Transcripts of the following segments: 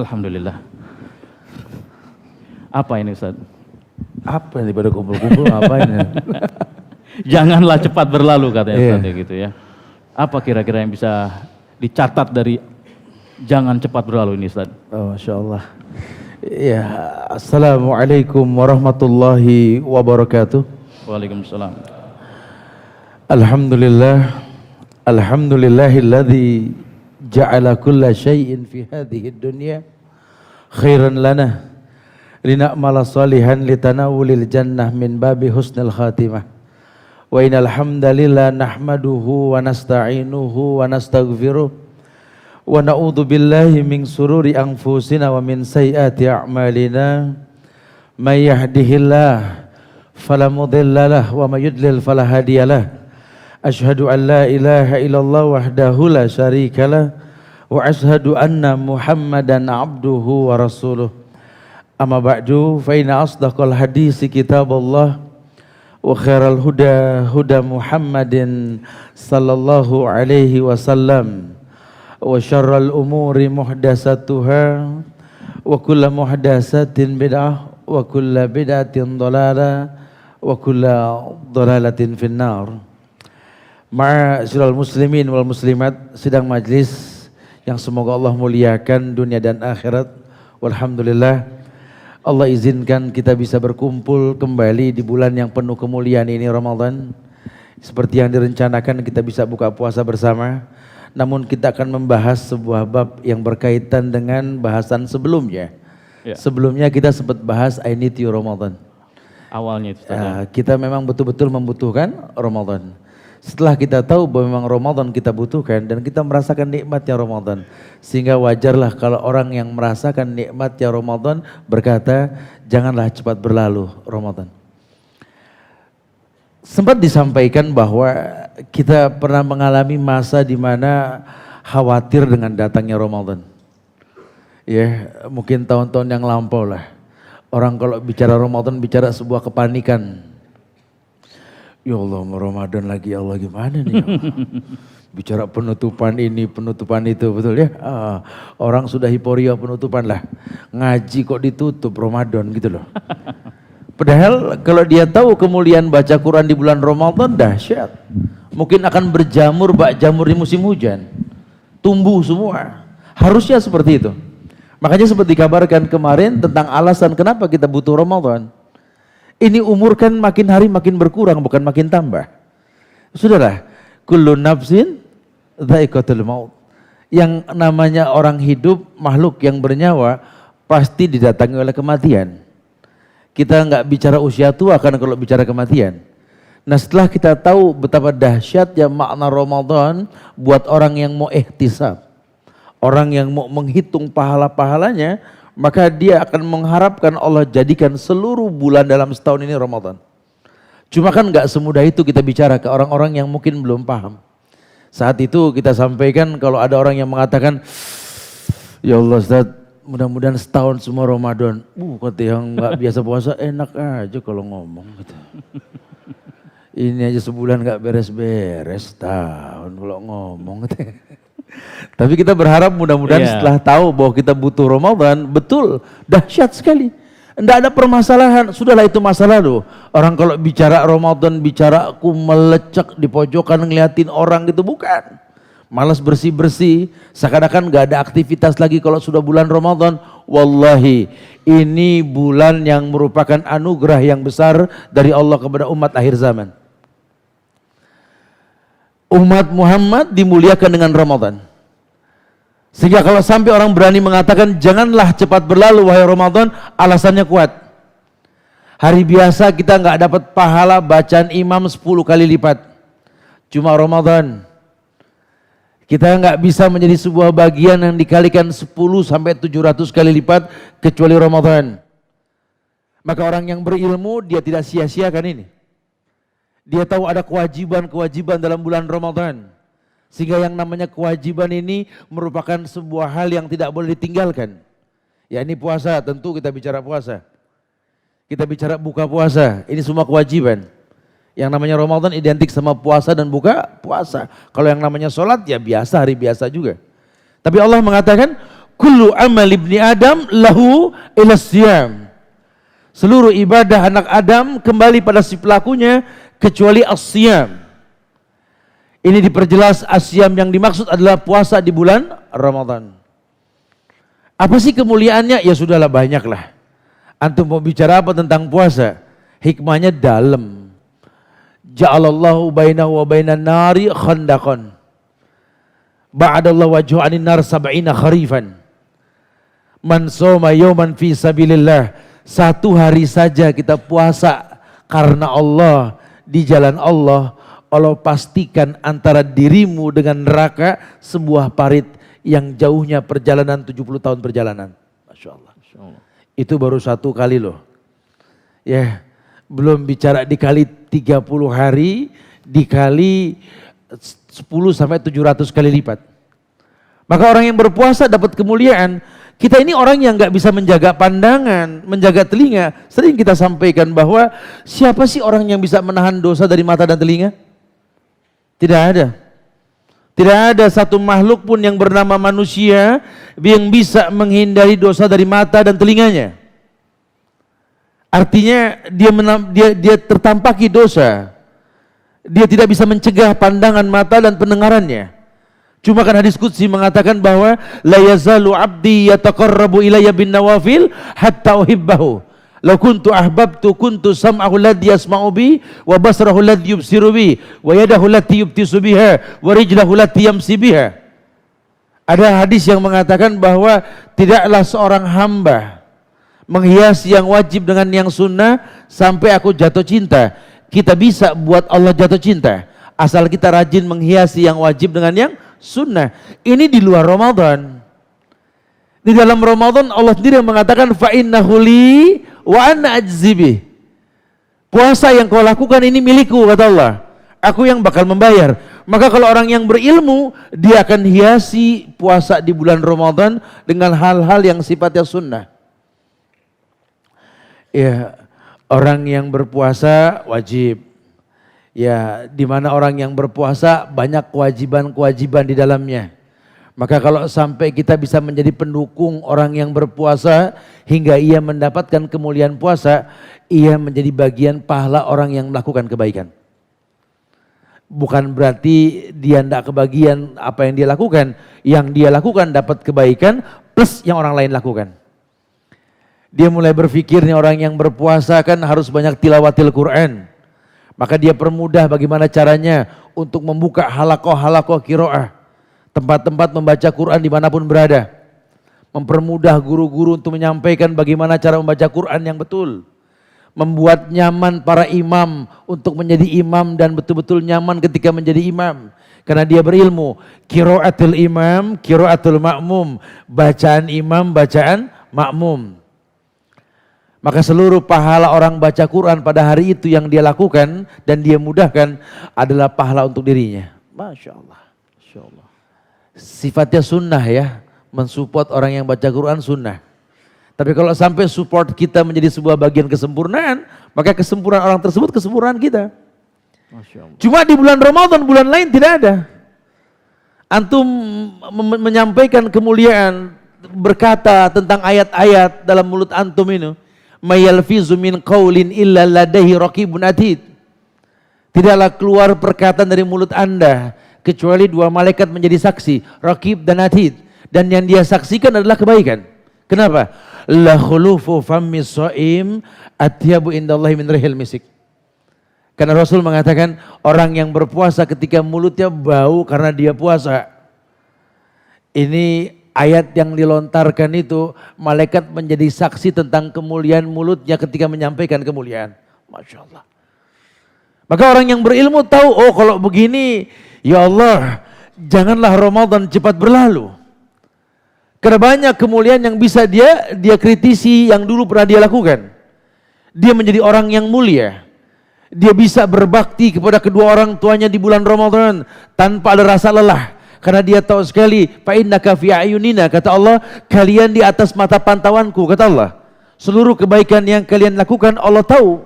Alhamdulillah. Apa ini Ustaz? Apa ini pada kumpul-kumpul apa ini? Janganlah cepat berlalu katanya Ustaz ya gitu ya. Apa kira-kira yang bisa dicatat dari jangan cepat berlalu ini Ustaz? Oh, Masya Allah. Ya, Assalamualaikum warahmatullahi wabarakatuh. Waalaikumsalam. Alhamdulillah. Alhamdulillahilladzi ja'ala kulla syai'in fi hadhihi dunya khairan lana lina'mala salihan litanawulil jannah min babi husnil khatimah. Wa innal hamdalillah nahmaduhu wa nasta'inuhu wa nastaghfiruh wa na'udzu billahi min sururi anfusina wa min sayyiati a'malina. May yahdihillah fala mudhillalah wa may yudlil fala hadiyalah. Asyhadu an la ilaha illallah wahdahu la syarikalah wa asyhadu anna Muhammadan abduhu wa rasuluh. Amma ba'du fa inna asdaqal hadisi kitabullah wa khairal huda huda Muhammadin sallallahu alaihi wasallam wa syarral umuri muhdatsatuha wa kullu muhdatsatin bid'ah wa kullu bid'atin dhalalah wa kullu dhalalatin finnar. Ma'asyiral muslimin wal muslimat, sidang majlis yang semoga Allah muliakan dunia dan akhirat. Walhamdulillah Allah izinkan kita bisa berkumpul kembali di bulan yang penuh kemuliaan ini, Ramadan. Seperti yang direncanakan kita bisa buka puasa bersama. Namun kita akan membahas sebuah bab yang berkaitan dengan bahasan sebelumnya. Ya. Sebelumnya kita sempat bahas I need you Ramadan. Awalnya itu kita memang betul-betul membutuhkan Ramadan. Setelah kita tahu bahwa memang Ramadan kita butuhkan dan kita merasakan nikmatnya Ramadan, sehingga wajarlah kalau orang yang merasakan nikmatnya Ramadan berkata, janganlah cepat berlalu Ramadan. Sempat disampaikan bahwa kita pernah mengalami masa di mana khawatir dengan datangnya Ramadan. Ya, mungkin tahun-tahun yang lampau lah. Orang kalau bicara Ramadan bicara sebuah kepanikan. Ya Allah, Ramadan lagi, ya Allah gimana nih? Ya bicara penutupan ini, penutupan itu, betul ya? Orang sudah hiporia penutupan lah. Ngaji kok ditutup Ramadan gitu loh. Padahal kalau dia tahu kemuliaan baca Quran di bulan Ramadan dahsyat. Mungkin akan berjamur bak jamur di musim hujan. Tumbuh semua. Harusnya seperti itu. Makanya seperti dikabarkan kemarin tentang alasan kenapa kita butuh Ramadan. Ini umur kan makin hari makin berkurang, bukan makin tambah. Sudahlah, kullu nafsin dha'iqatul maut. Yang namanya orang hidup, makhluk yang bernyawa, pasti didatangi oleh kematian. Kita nggak bicara usia tua kan kalau bicara kematian. Nah setelah kita tahu betapa dahsyatnya makna Ramadan buat orang yang mau ihtisab, orang yang mau menghitung pahala-pahalanya, maka dia akan mengharapkan Allah jadikan seluruh bulan dalam setahun ini Ramadan. Cuma kan nggak semudah itu kita bicara ke orang-orang yang mungkin belum paham. Saat itu kita sampaikan kalau ada orang yang mengatakan, ya Allah Ustaz, mudah-mudahan setahun semua Ramadan. Kata yang nggak biasa puasa enak aja kalau ngomong gitu. Ini aja sebulan nggak beres-beres, tahun kalau ngomong gitu. Tapi kita berharap mudah-mudahan setelah tahu bahwa kita butuh Ramadan, betul, dahsyat sekali. Tidak ada permasalahan, sudahlah itu masa lalu. Orang kalau bicara Ramadan, bicara aku melecek di pojokan ngeliatin orang gitu, bukan. Malas bersih-bersih, seakan-akan gak ada aktivitas lagi kalau sudah bulan Ramadan. Wallahi, ini bulan yang merupakan anugerah yang besar dari Allah kepada umat akhir zaman. Umat Muhammad dimuliakan dengan Ramadan. Sehingga kalau sampai orang berani mengatakan janganlah cepat berlalu wahai Ramadan, alasannya kuat. Hari biasa kita nggak dapat pahala bacaan imam 10 kali lipat. Cuma Ramadan kita nggak bisa menjadi sebuah bagian yang dikalikan 10 sampai 700 kali lipat kecuali Ramadan. Maka orang yang berilmu dia tidak sia-siakan ini. Dia tahu ada kewajiban-kewajiban dalam bulan Ramadan. Sehingga yang namanya kewajiban ini merupakan sebuah hal yang tidak boleh ditinggalkan. Ya ini puasa, tentu kita bicara puasa. Kita bicara buka puasa, ini semua kewajiban. Yang namanya Ramadan identik sama puasa dan buka puasa. Kalau yang namanya sholat ya biasa, hari biasa juga. Tapi Allah mengatakan kullu amal ibni Adam lahu ila siyam. Seluruh ibadah anak Adam kembali pada si pelakunya kecuali as-siyam. Ini diperjelas as-siyam yang dimaksud adalah puasa di bulan Ramadan. Apa sih kemuliaannya? Ya sudahlah, banyaklah. Antum mau bicara apa tentang puasa? Hikmahnya dalam. Ja'alallahu bainahu wa bainan nari khandaqan. Ba'adallahu wajhu anin nar sab'ina kharifan. Man soma yawman fi sabilillah. Satu hari saja kita puasa karena Allah, di jalan Allah, Allah pastikan antara dirimu dengan neraka sebuah parit yang jauhnya perjalanan 70 tahun perjalanan. Masya Allah. Itu baru satu kali loh. Ya, belum bicara dikali 30 hari, dikali 10 sampai 700 kali lipat. Maka orang yang berpuasa dapat kemuliaan. Kita ini orang yang gak bisa menjaga pandangan, menjaga telinga. Sering kita sampaikan bahwa siapa sih orang yang bisa menahan dosa dari mata dan telinga? Tidak ada. Tidak ada satu makhluk pun yang bernama manusia yang bisa menghindari dosa dari mata dan telinganya. Artinya dia tertampaki dosa. Dia tidak bisa mencegah pandangan mata dan pendengarannya. Cuma kan hadis qudsi mengatakan bahwa la yazalu abdi yataqarrabu ilayya bin nawafil hatta uhibbahu. Law kuntu ahbabtu kuntu sam'ahu alladhi yasma'u bi wa basarahu alladhi yubsiru bi wa yadahu allati yubtisu biha wa rijlahu allati yamsi biha. Ada hadis yang mengatakan bahwa tidaklah seorang hamba menghiasi yang wajib dengan yang sunnah sampai aku jatuh cinta. Kita bisa buat Allah jatuh cinta asal kita rajin menghiasi yang wajib dengan yang sunnah. Ini di luar Ramadan. Di dalam Ramadan Allah sendiri yang mengatakan fa innahu li wa ana ajzibi. Puasa yang kau lakukan ini milikku, kata Allah. Aku yang bakal membayar. Maka kalau orang yang berilmu, dia akan hiasi puasa di bulan Ramadan dengan hal-hal yang sifatnya sunnah. Ya, orang yang berpuasa wajib. Ya, di mana orang yang berpuasa banyak kewajiban-kewajiban di dalamnya. Maka kalau sampai kita bisa menjadi pendukung orang yang berpuasa hingga ia mendapatkan kemuliaan puasa, ia menjadi bagian pahala orang yang melakukan kebaikan. Bukan berarti dia tidak kebagian apa yang dia lakukan. Yang dia lakukan dapat kebaikan plus yang orang lain lakukan. Dia mulai berpikir nih, orang yang berpuasa kan harus banyak tilawatil Quran. Maka dia permudah bagaimana caranya untuk membuka halakoh-halakoh kiroah. Tempat-tempat membaca Quran dimanapun berada. Mempermudah guru-guru untuk menyampaikan bagaimana cara membaca Quran yang betul. Membuat nyaman para imam untuk menjadi imam dan betul-betul nyaman ketika menjadi imam. Karena dia berilmu. Qiraatul imam, qiraatul ma'mum. Bacaan imam, bacaan makmum. Maka seluruh pahala orang baca Quran pada hari itu yang dia lakukan dan dia mudahkan adalah pahala untuk dirinya. Masya Allah. Masya Allah. Sifatnya sunnah ya, mensupport orang yang baca Quran sunnah. Tapi kalau sampai support kita menjadi sebuah bagian kesempurnaan, maka kesempurnaan orang tersebut kesempurnaan kita. Masya Allah. Cuma di bulan Ramadan, bulan lain tidak ada. Antum menyampaikan kemuliaan, berkata tentang ayat-ayat dalam mulut antum ini. Mayalfizu min qaulin illa ladaihi raqibun atid. Tidaklah keluar perkataan dari mulut Anda kecuali dua malaikat menjadi saksi, raqib dan atid. Dan yang dia saksikan adalah kebaikan. Kenapa? La khulufu fammi shaim atyabu indallahi min rihil misik. Karena Rasul mengatakan orang yang berpuasa ketika mulutnya bau karena dia puasa. Ini ayat yang dilontarkan itu, malaikat menjadi saksi tentang kemuliaan mulutnya ketika menyampaikan kemuliaan. Masya Allah. Maka orang yang berilmu tahu, oh kalau begini, ya Allah, janganlah Ramadan cepat berlalu. Karena banyak kemuliaan yang bisa dia kritisi yang dulu pernah dia lakukan. Dia menjadi orang yang mulia. Dia bisa berbakti kepada kedua orang tuanya di bulan Ramadan tanpa ada rasa lelah. Karena dia tahu sekali, fa innaka fi ayunina, kata Allah, kalian di atas mata pantauanku, kata Allah. Seluruh kebaikan yang kalian lakukan Allah tahu.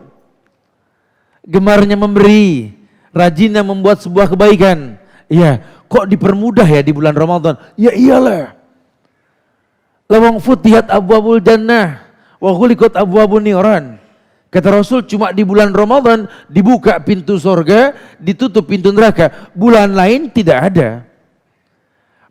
Gemarnya memberi, rajinnya membuat sebuah kebaikan. Ya, kok dipermudah ya di bulan Ramadan? Ya iyalah. Lawang futihat abwabul jannah wa ghuliqat abwabun niran. Kata Rasul, cuma di bulan Ramadan dibuka pintu surga, ditutup pintu neraka. Bulan lain tidak ada.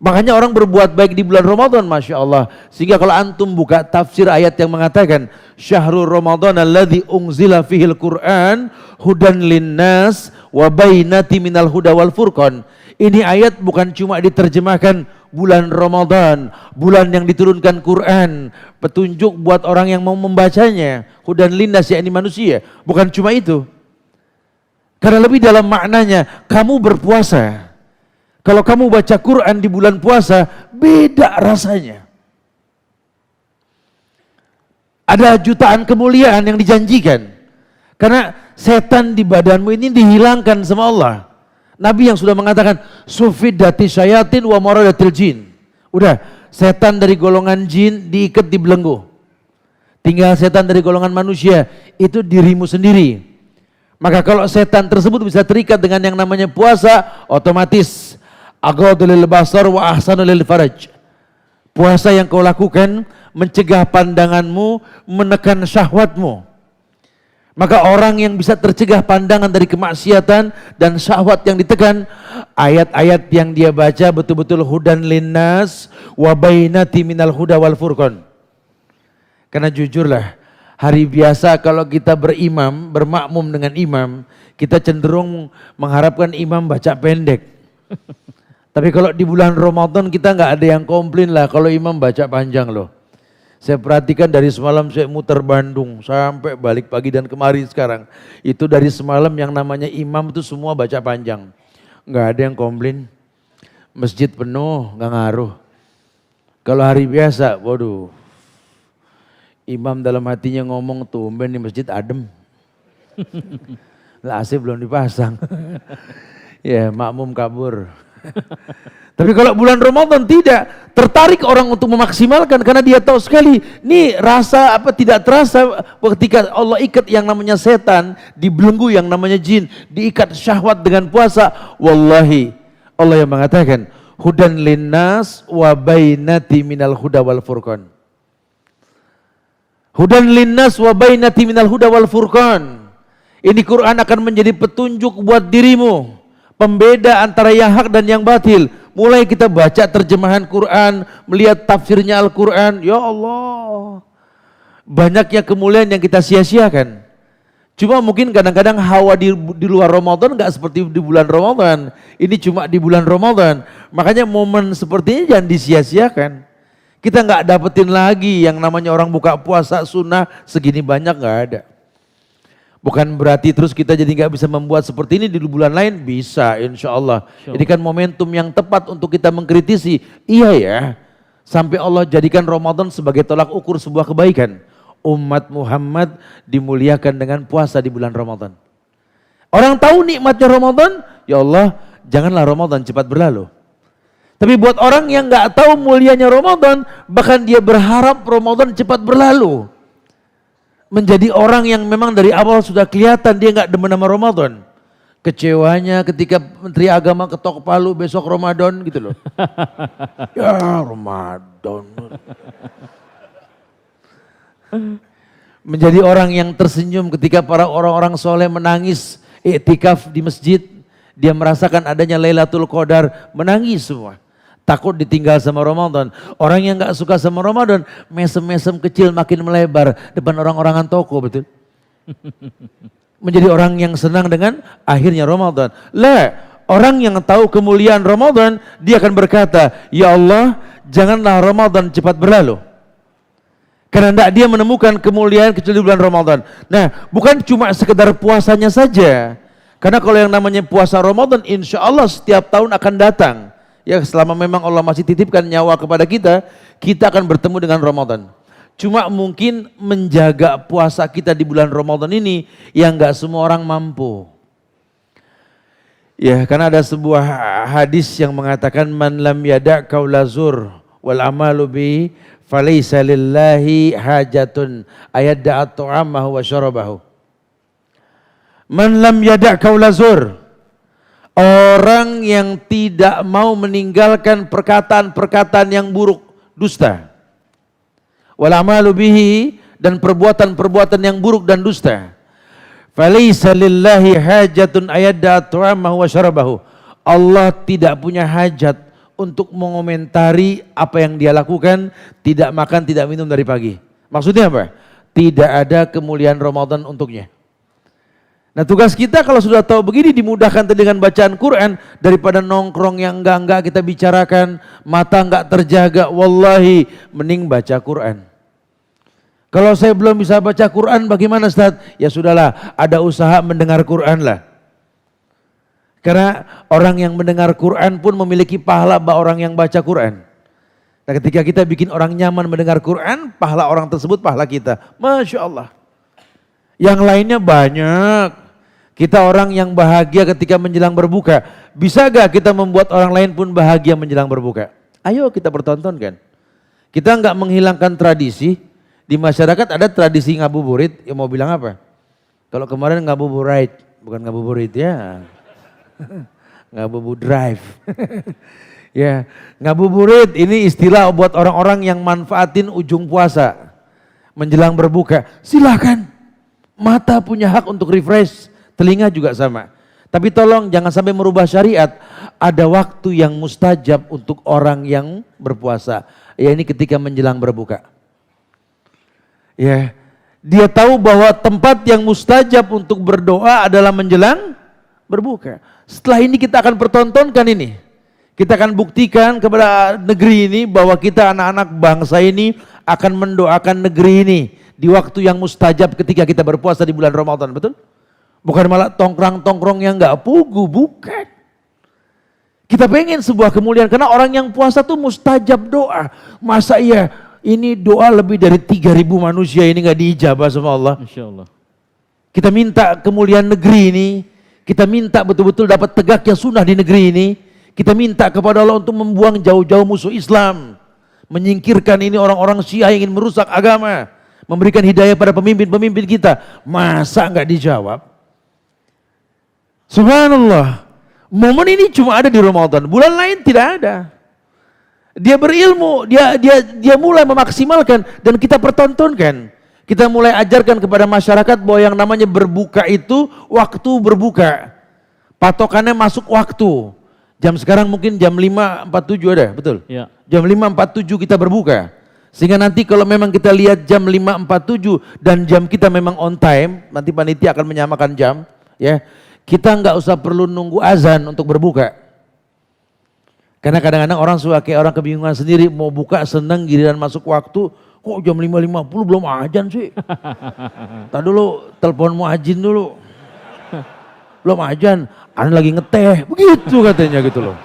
Makanya orang berbuat baik di bulan Ramadan, Masya Allah. Sehingga kalau antum buka tafsir ayat yang mengatakan Syahrul Ramadan alladzi unzila fihil Qur'an hudan linnas wa bainati minal huda wal furqan. Ini ayat bukan cuma diterjemahkan bulan Ramadan, bulan yang diturunkan Quran, petunjuk buat orang yang mau membacanya, hudan linnas yakni manusia. Bukan cuma itu. Karena lebih dalam maknanya, kamu berpuasa. Kalau kamu baca Quran di bulan puasa, beda rasanya. Ada jutaan kemuliaan yang dijanjikan. Karena setan di badanmu ini dihilangkan sama Allah. Nabi yang sudah mengatakan sufidati syayatin wa maradatil jin. Udah, setan dari golongan jin diikat di belenggu. Tinggal setan dari golongan manusia, itu dirimu sendiri. Maka kalau setan tersebut bisa terikat dengan yang namanya puasa, otomatis aghaddu lil basar wa ahsanu lil faraj. Puasa yang kau lakukan mencegah pandanganmu, menekan syahwatmu. Maka orang yang bisa tercegah pandangan dari kemaksiatan dan syahwat yang ditekan, ayat-ayat yang dia baca betul-betul hudan linnas wa bainati minal huda wal furqan. Karena jujurlah, hari biasa kalau kita berimam, bermakmum dengan imam, kita cenderung mengharapkan imam baca pendek. Tapi kalau di bulan Ramadan kita nggak ada yang komplain lah kalau imam baca panjang loh. Saya perhatikan dari semalam saya muter Bandung sampai balik pagi dan kemari sekarang. Itu dari semalam yang namanya imam itu semua baca panjang. Nggak ada yang komplain. Masjid penuh, nggak ngaruh. Kalau hari biasa, waduh. Imam dalam hatinya ngomong tumben di masjid adem. Lah AC belum dipasang. Ya makmum kabur. Tapi kalau bulan Ramadan tidak, tertarik orang untuk memaksimalkan karena dia tahu sekali, nih rasa apa tidak terasa ketika Allah ikat yang namanya setan, dibelenggu yang namanya jin, diikat syahwat dengan puasa. Wallahi, Allah yang mengatakan, hudan linnas wa bainati minal huda wal furqan. Hudan linnas wa bainati minal huda wal furqan. Ini Quran akan menjadi petunjuk buat dirimu, pembeda antara yang hak dan yang batil. Mulai kita baca terjemahan Quran, melihat tafsirnya Al-Quran, ya Allah, banyaknya kemuliaan yang kita sia-siakan. Cuma mungkin kadang-kadang hawa di luar Ramadan nggak seperti di bulan Ramadan. Ini cuma di bulan Ramadan. Makanya momen seperti ini jangan disia-siakan. Kita nggak dapetin lagi yang namanya orang buka puasa sunnah segini banyak, nggak ada. Bukan berarti terus kita jadi nggak bisa membuat seperti ini di bulan lain, bisa insya Allah. Ini kan momentum yang tepat untuk kita mengkritisi. Iya ya, sampai Allah jadikan Ramadan sebagai tolak ukur sebuah kebaikan. Umat Muhammad dimuliakan dengan puasa di bulan Ramadan. Orang tahu nikmatnya Ramadan, ya Allah janganlah Ramadan cepat berlalu. Tapi buat orang yang nggak tahu mulianya Ramadan, bahkan dia berharap Ramadan cepat berlalu. Menjadi orang yang memang dari awal sudah kelihatan dia nggak demen sama Ramadan. Kecewanya ketika Menteri Agama ketok palu besok Ramadan gitu loh. Ya Ramadan. Menjadi orang yang tersenyum ketika para orang-orang soleh menangis iktikaf di masjid. Dia merasakan adanya Lailatul Qadar, menangis semua. Takut ditinggal sama Ramadan. Orang yang gak suka sama Ramadan, mesem-mesem kecil makin melebar depan orang-orangan toko, betul? Menjadi orang yang senang dengan akhirnya Ramadan. Lah, orang yang tahu kemuliaan Ramadan, dia akan berkata, ya Allah, janganlah Ramadan cepat berlalu. Karena tidak dia menemukan kemuliaan kecuali di bulan Ramadan. Nah, bukan cuma sekedar puasanya saja. Karena kalau yang namanya puasa Ramadan, insya Allah setiap tahun akan datang. Ya selama memang Allah masih titipkan nyawa kepada kita, kita akan bertemu dengan Ramadan. Cuma mungkin menjaga puasa kita di bulan Ramadan ini yang gak semua orang mampu. Ya karena ada sebuah hadis yang mengatakan man lam yada' qaula zur wal amalu bi falaysa lillahi hajatun ayadda'a ta'amahu wa syarabahu. Man lam yada' qaula zur, orang yang tidak mau meninggalkan perkataan-perkataan yang buruk, dusta. wal amalu bihi, dan perbuatan-perbuatan yang buruk dan dusta. Falaisa lillahi hajatun ayadda ta'amahu wa syarabahu. Allah tidak punya hajat untuk mengomentari apa yang dia lakukan, tidak makan, tidak minum dari pagi. Maksudnya apa? Tidak ada kemuliaan Ramadan untuknya. Nah tugas kita kalau sudah tahu begini, dimudahkan dengan bacaan Quran daripada nongkrong yang enggak kita bicarakan, mata enggak terjaga. Wallahi mending baca Quran. Kalau saya belum bisa baca Quran bagaimana Ustaz? Ya sudahlah, ada usaha mendengar Quran lah. Karena orang yang mendengar Quran pun memiliki pahala orang yang baca Quran. Nah ketika kita bikin orang nyaman mendengar Quran, pahala orang tersebut pahala kita. Masya Allah. Yang lainnya banyak. Kita orang yang bahagia ketika menjelang berbuka. Bisa gak kita membuat orang lain pun bahagia menjelang berbuka? Ayo kita pertontonkan. Kita enggak menghilangkan tradisi. Di masyarakat ada tradisi ngabuburit, ya mau bilang apa? Kalau kemarin ngabuburit, bukan ngabuburit ya. Ngabubudrive. Ya, ngabuburit ini istilah buat orang-orang yang manfaatin ujung puasa. Menjelang berbuka, silakan. Mata punya hak untuk refresh, telinga juga sama. Tapi tolong jangan sampai merubah syariat. Ada waktu yang mustajab untuk orang yang berpuasa. Ya ini ketika menjelang berbuka. Ya, dia tahu bahwa tempat yang mustajab untuk berdoa adalah menjelang berbuka. Setelah ini kita akan pertontonkan ini. Kita akan buktikan kepada negeri ini bahwa kita anak-anak bangsa ini akan mendoakan negeri ini di waktu yang mustajab ketika kita berpuasa di bulan Ramadan, betul? Bukan malah tongkrong-tongkrong yang enggak pugu, bukan. Kita pengen sebuah kemuliaan karena orang yang puasa tuh mustajab doa. Masa iya ini doa lebih dari 3.000 manusia ini enggak diijabah sama Allah? Insya Allah. Kita minta kemuliaan negeri ini, kita minta betul-betul dapat tegaknya sunnah di negeri ini. Kita minta kepada Allah untuk membuang jauh-jauh musuh Islam, menyingkirkan ini orang-orang Syiah yang ingin merusak agama, memberikan hidayah pada pemimpin-pemimpin kita. Masa enggak dijawab? Subhanallah. Momen ini cuma ada di Ramadan, bulan lain tidak ada. Dia berilmu, dia mulai memaksimalkan dan kita pertontonkan. Kita mulai ajarkan kepada masyarakat bahwa yang namanya berbuka itu waktu berbuka. Patokannya masuk waktu. Jam sekarang mungkin jam 5.47 ada, betul? Ya. Jam 5.47 kita berbuka. Sehingga nanti kalau memang kita lihat jam 5.47 dan jam kita memang on time, nanti panitia akan menyamakan jam, ya. Kita nggak usah perlu nunggu azan untuk berbuka. Karena kadang-kadang orang suka kayak orang kebingungan sendiri, mau buka seneng giliran masuk waktu, kok jam 5.50 belum azan sih? Tadi dulu telepon muadzin dulu. Belum azan, ana lagi ngeteh, begitu katanya gitu loh.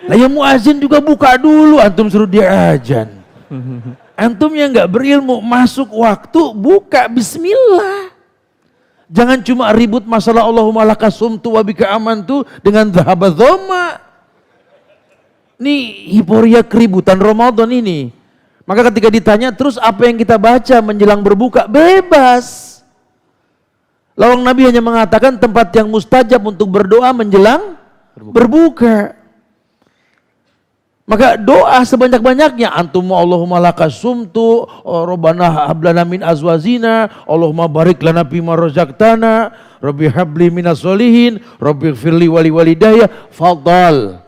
Lah yang muadzin juga buka dulu, antum suruh dia azan. Antum yang nggak berilmu, masuk waktu, buka bismillah. Jangan cuma ribut masalah Allahumma laka sumtu wa bika amantu dengan dhahabat dhoma. Ini hiporia keributan Ramadan ini. Maka ketika ditanya terus apa yang kita baca menjelang berbuka, bebas. Lawang Nabi hanya mengatakan tempat yang mustajab untuk berdoa menjelang berbuka. Maka doa sebanyak-banyaknya. Antum Allahumma laka sumtu, Rabbana hablana min azwazina, Allahumma barik lana fima razaqtana, Rabbi habli minas solihin, Rabbi gfirli wali walidayya, fadal.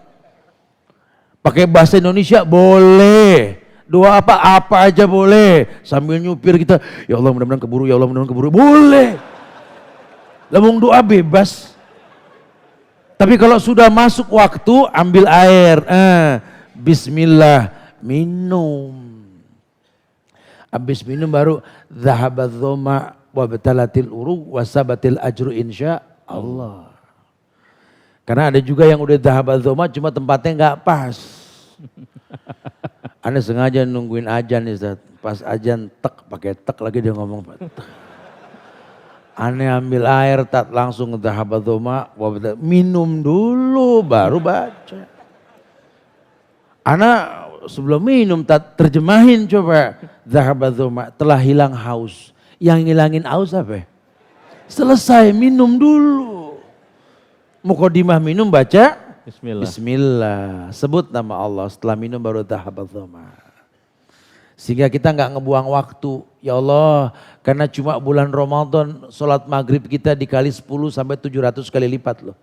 Pakai bahasa Indonesia boleh. Doa apa aja boleh. Sambil nyupir kita, ya Allah mudah-mudahan keburu, ya Allah mudah-mudahan keburu. Boleh. Lambung doa bebas. Tapi kalau sudah masuk waktu, ambil air. Bismillah, minum. Habis minum baru dhahabat dhoma wa batalatil uruq wa sabatil ajru insya Allah. Karena ada juga yang udah dhahabat dhoma cuma tempatnya enggak pas. Anda sengaja nungguin ajan nih Ustaz. Pas ajan tek, pakai tek lagi dia ngomong. Aneh ambil air tak langsung dhahabat dhoma wa minum dulu baru baca. Ana sebelum minum terjemahin coba. Dhahabat dhoma, telah hilang haus. Yang ngilangin haus apa? Selesai minum dulu. Muqaddimah minum baca Bismillah. Bismillah. Sebut nama Allah setelah minum baru dhahabat dhoma. Sehingga kita nggak ngebuang waktu. Ya Allah, karena cuma bulan Ramadan sholat maghrib kita dikali 10 sampai 700 kali lipat loh.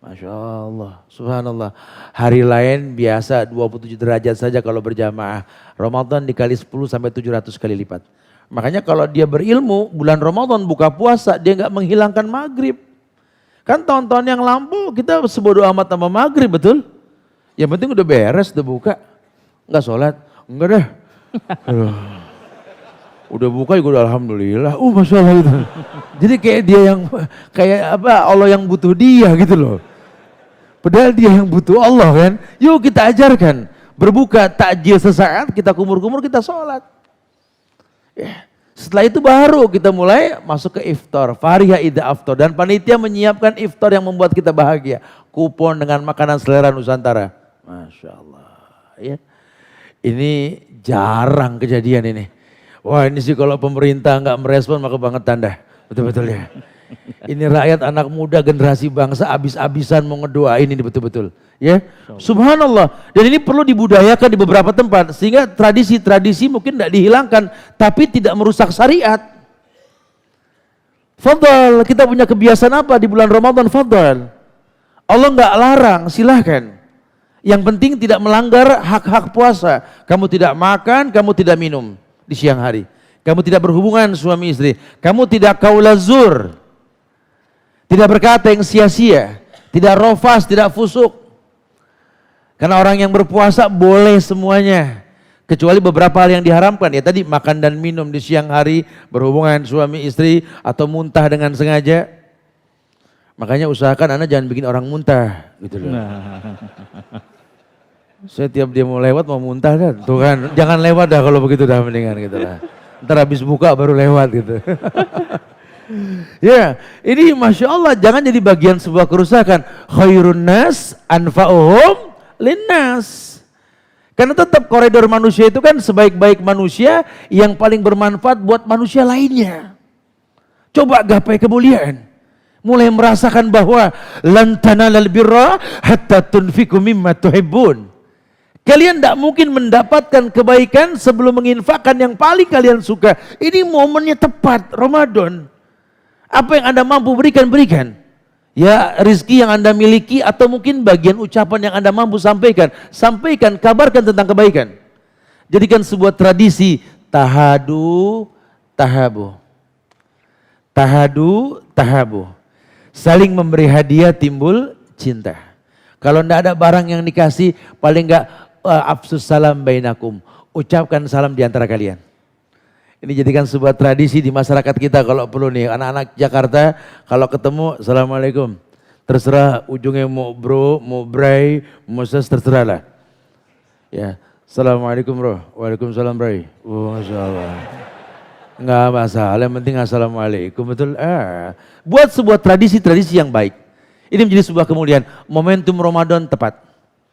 Masya Allah, subhanallah. Hari lain biasa 27 derajat saja kalau berjamaah. Ramadan dikali 10 sampai 700 kali lipat. Makanya kalau dia berilmu, bulan Ramadan buka puasa, dia nggak menghilangkan maghrib. Kan tahun-tahun yang lampau kita sebodoh amat sama maghrib, betul? Yang penting udah beres, udah buka. Nggak sholat, enggak dah. Aduh. Udah buka juga udah alhamdulillah. Masya Allah gitu. Jadi kayak dia yang, kayak apa, Allah yang butuh dia gitu loh. Padahal dia yang butuh Allah kan. Yuk kita ajarkan. Berbuka takjil sesaat, kita kumur-kumur, kita sholat. Ya. Setelah itu baru kita mulai masuk ke iftar. Fariha idha aftar. Dan panitia menyiapkan iftar yang membuat kita bahagia. Kupon dengan makanan selera Nusantara. Masya Allah. Ya. Ini jarang kejadian ini. Wah ini sih kalau pemerintah nggak merespon maka banget tanda. Betul-betul ya. Ini rakyat anak muda generasi bangsa abis-abisan mau ngedoain ini betul-betul. Ya, subhanallah. Dan ini perlu dibudayakan di beberapa tempat. Sehingga tradisi-tradisi mungkin tidak dihilangkan. Tapi tidak merusak syariat. Fadal, kita punya kebiasaan apa di bulan Ramadan? Fadal. Allah nggak larang, silahkan. Yang penting tidak melanggar hak-hak puasa. Kamu tidak makan, kamu tidak minum di siang hari. Kamu tidak berhubungan suami istri. Kamu tidak kaulazur. Tidak berkata yang sia-sia. Tidak rofas, tidak fusuk. Karena orang yang berpuasa boleh semuanya. Kecuali beberapa hal yang diharamkan. Ya tadi makan dan minum di siang hari. Berhubungan suami istri. Atau muntah dengan sengaja. Makanya usahakan Anda jangan bikin orang muntah. Gitu loh. Setiap dia mau lewat mau muntah dah. Tuh kan, jangan lewat dah kalau begitu dah mendingan gitu lah. Ntar habis buka baru lewat gitu. Ya, ini Masya Allah jangan jadi bagian sebuah kerusakan. Khairun nas anfa'uhum linnas. Karena tetap koridor manusia itu kan sebaik-baik manusia yang paling bermanfaat buat manusia lainnya. Coba gapai kemuliaan. Mulai merasakan bahwa lan tanalal birra hatta tunfiqu mimma tuhibbun. Kalian tidak mungkin mendapatkan kebaikan sebelum menginfakkan yang paling kalian suka. Ini momennya tepat, Ramadan. Apa yang Anda mampu berikan, berikan. Ya rizki yang Anda miliki atau mungkin bagian ucapan yang Anda mampu sampaikan. Sampaikan, kabarkan tentang kebaikan. Jadikan sebuah tradisi. Tahadu, tahabu. Tahadu, tahabu. Saling memberi hadiah timbul cinta. Kalau tidak ada barang yang dikasih, paling enggak afsus salam bainakum. Ucapkan salam di antara kalian. Ini jadikan sebuah tradisi di masyarakat kita kalau perlu nih. Anak-anak Jakarta kalau ketemu assalamualaikum. Terserah ujungnya mau bro, mau bray, mau ses terserah lah. Ya, assalamualaikum bro. Waalaikumsalam bray. Masya Allah. Enggak masalah, yang penting assalamualaikum. Betul. Buat sebuah tradisi-tradisi yang baik. Ini menjadi sebuah kemuliaan. Momentum Ramadan tepat.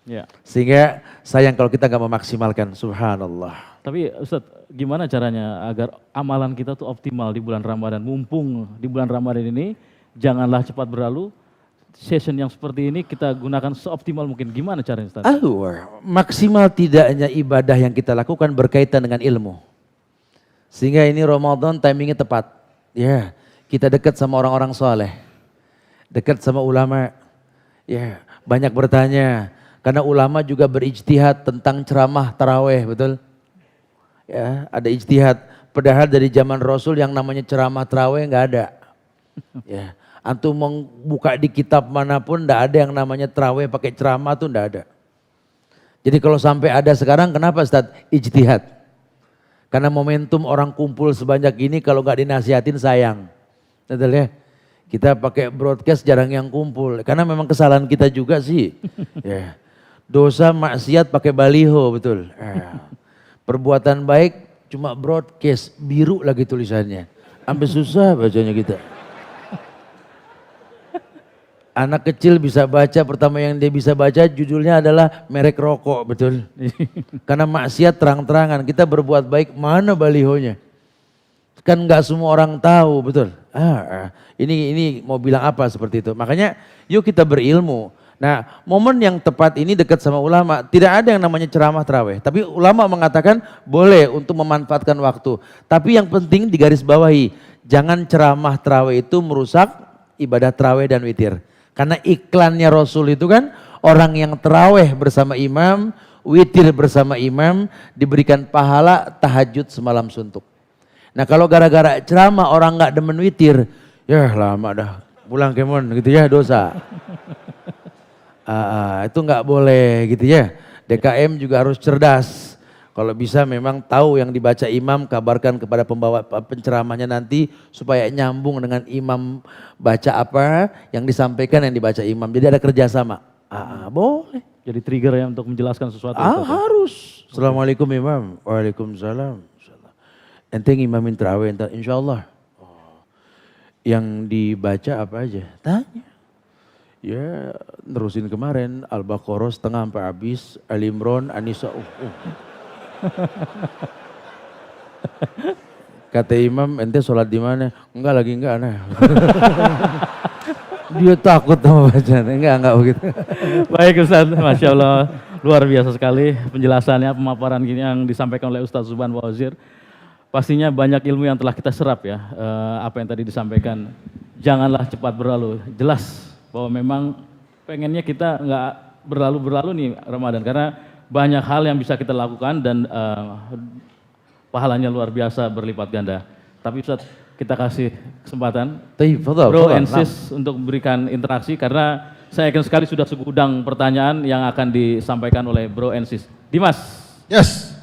Ya. Sehingga sayang kalau kita nggak memaksimalkan. Subhanallah. Tapi Ustadz, gimana caranya agar amalan kita tuh optimal di bulan Ramadan? Mumpung di bulan Ramadan ini, janganlah cepat berlalu. Session yang seperti ini kita gunakan seoptimal mungkin. Gimana caranya Ustadz? Maksimal tidaknya ibadah yang kita lakukan berkaitan dengan ilmu. Sehingga ini Ramadan timingnya tepat. Ya, kita dekat sama orang-orang soleh. Dekat sama ulama. Ya, banyak bertanya. Karena ulama juga berijtihad tentang ceramah taraweh, betul? Ya, ada ijtihad. Padahal dari zaman Rasul yang namanya ceramah taraweh nggak ada. Ya, antum membuka di kitab manapun nggak ada yang namanya taraweh pakai ceramah tuh nggak ada. Jadi kalau sampai ada sekarang, kenapa Ustaz? Ijtihad. Karena momentum orang kumpul sebanyak ini kalau nggak dinasihatin sayang, betul ya? Kita pakai broadcast jarang yang kumpul. Karena memang kesalahan kita juga sih. Ya. Dosa maksiat pakai baliho, betul. Perbuatan baik cuma broadcast, biru lagi tulisannya. Sampai susah bacanya kita. Anak kecil bisa baca, pertama yang dia bisa baca judulnya adalah merek rokok, betul. Karena maksiat terang-terangan, kita berbuat baik, mana balihonya? Kan nggak semua orang tahu, betul. Ini mau bilang apa seperti itu. Makanya yuk kita berilmu. Nah, momen yang tepat ini dekat sama ulama, tidak ada yang namanya ceramah tarawih. Tapi ulama mengatakan boleh untuk memanfaatkan waktu. Tapi yang penting digarisbawahi, jangan ceramah tarawih itu merusak ibadah tarawih dan witir. Karena iklannya Rasul itu kan orang yang tarawih bersama imam, witir bersama imam, diberikan pahala tahajud semalam suntuk. Nah kalau gara-gara ceramah orang nggak demen witir, ya lama dah pulang kemon gitu ya dosa. Itu nggak boleh gitu ya. DKM juga harus cerdas. Kalau bisa memang tahu yang dibaca imam, kabarkan kepada pembawa penceramahnya nanti supaya nyambung dengan imam baca apa yang disampaikan yang dibaca imam. Jadi ada kerjasama. Boleh. Jadi trigger ya untuk menjelaskan sesuatu. Harus. Assalamualaikum imam. Waalaikumsalam. Enteng imamin terawih, insya Allah. Yang dibaca apa aja? Tanya. Ya nerusin kemarin Al-Baqarah setengah sampai habis, Al-Imran, An-Nisa. Kata imam, ente sholat di mana? Enggak lagi enggak nah. Dia takut sama bacaan, enggak begitu. Baik Ustaz, Masya Allah luar biasa sekali penjelasannya, pemaparan gini yang disampaikan oleh Ustaz Subhan Fawzir. Pastinya banyak ilmu yang telah kita serap ya, apa yang tadi disampaikan. Janganlah cepat berlalu, jelas bahwa memang pengennya kita nggak berlalu-berlalu nih Ramadan karena banyak hal yang bisa kita lakukan dan pahalanya luar biasa berlipat ganda. Tapi Ustaz, kita kasih kesempatan Bro and Sis untuk memberikan interaksi karena saya yakin sekali sudah segudang pertanyaan yang akan disampaikan oleh Bro and Sis. Dimas. Yes.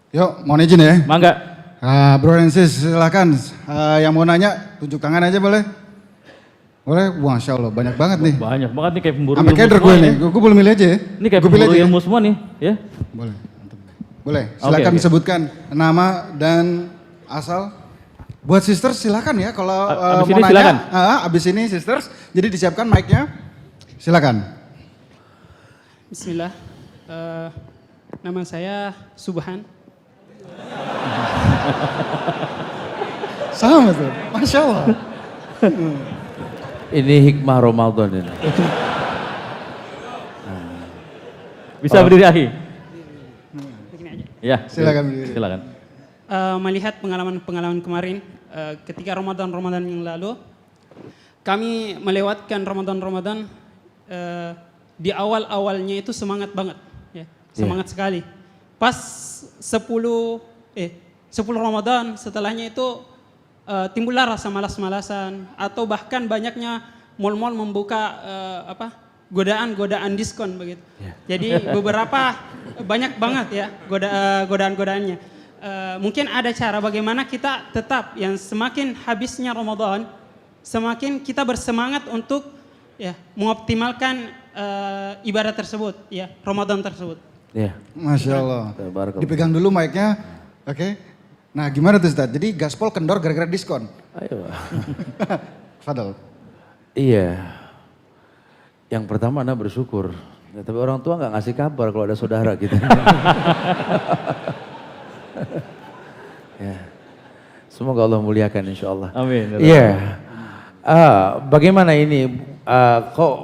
Yuk, mohon izin ya. Mangga. Bro and Sis silakan. Yang mau nanya tunjuk tangan aja boleh? Boleh? Masya Allah banyak banget nih. Banyak banget nih kayak pemburu ilmu semua gue nih, gue boleh milih aja ya? Ini kayak pemburu ilmu semua nih ya? Boleh. Boleh, silakan sebutkan nama dan asal. Buat sisters silakan ya kalau abis mau ini nanya. silakan. Abis ini sisters, jadi disiapkan mic-nya. Silakan. Bismillah, nama saya Subhan. Sama tuh, Masya Allah. Ini hikmah Ramadan ini. Bisa berdiri Ahi? Ya, silakan berdiri. Silakan. Melihat pengalaman kemarin, ketika Ramadan yang lalu, kami melewatkan Ramadan di awalnya itu semangat banget, ya, semangat sekali. Pas 10 Ramadan setelahnya itu timbullah rasa malas-malasan atau bahkan banyaknya mal-mal membuka godaan diskon begitu. Jadi beberapa banyak banget ya godaan-godaannya. Mungkin ada cara bagaimana kita tetap yang semakin habisnya Ramadan, semakin kita bersemangat untuk ya mengoptimalkan ibadah tersebut, ya Ramadan tersebut. Ya. Masya Allah. Dipegang dulu mic-nya, oke. Nah gimana tuh Ustaz? Jadi gaspol kendor gara-gara diskon? Ayo. Fadal. Iya. Yang pertama Anda bersyukur. Ya, tapi orang tua nggak ngasih kabar kalau ada saudara gitu. Ya. Semoga Allah muliakan insya Allah. Amin. Iya. Bagaimana ini? Kok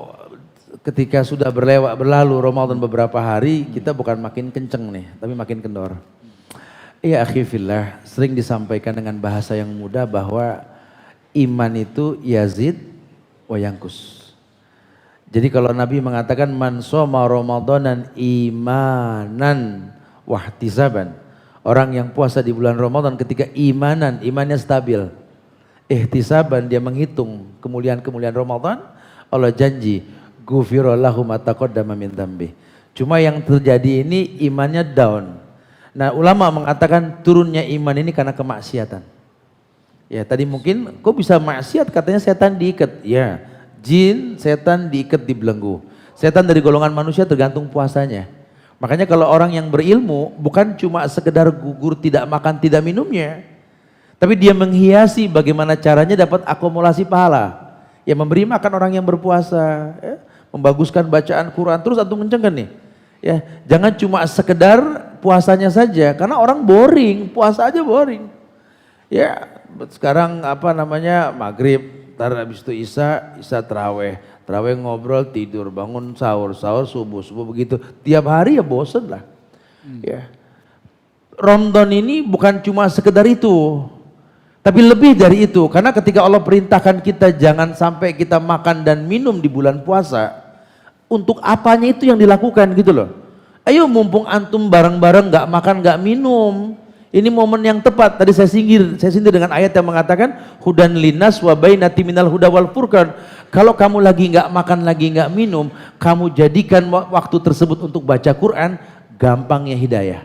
ketika sudah berlalu Ramadan beberapa hari, kita bukan makin kenceng nih, tapi makin kendor. Iya akhi fillah, sering disampaikan dengan bahasa yang mudah bahwa iman itu yazid wa yangkus. Jadi kalau Nabi mengatakan man shoma ramadanan imanan wahtisaban, orang yang puasa di bulan Ramadan ketika imannya stabil, ihtisaban dia menghitung kemuliaan-kemuliaan Ramadan, Allah janji ghufira lahu ma taqaddama min dzambi. Cuma yang terjadi ini imannya down. Nah ulama mengatakan turunnya iman ini karena kemaksiatan. Ya tadi mungkin kok bisa maksiat, katanya setan diikat. Ya jin setan diikat di belenggu. Setan dari golongan manusia tergantung puasanya. Makanya kalau orang yang berilmu bukan cuma sekedar gugur tidak makan tidak minumnya. Tapi dia menghiasi bagaimana caranya dapat akumulasi pahala. Ya memberi makan orang yang berpuasa. Ya, membaguskan bacaan Quran. Terus antum kencengkan nih. Ya, jangan cuma sekedar puasanya saja, karena orang boring, puasa aja boring. Ya, sekarang maghrib, ntar habis itu isya terawih Terawih ngobrol, tidur, bangun sahur, sahur subuh, subuh begitu. Tiap hari ya bosen lah. Ya. Ramadan ini bukan cuma sekedar itu, tapi lebih dari itu. Karena ketika Allah perintahkan kita jangan sampai kita makan dan minum di bulan puasa, untuk apanya itu yang dilakukan gitu loh. Ayo mumpung antum bareng-bareng nggak makan nggak minum, ini momen yang tepat. Tadi saya sindir dengan ayat yang mengatakan hudan linnas wa bainati minal huda wal furqan. Kalau kamu lagi nggak makan lagi nggak minum, kamu jadikan waktu tersebut untuk baca Quran, gampangnya hidayah.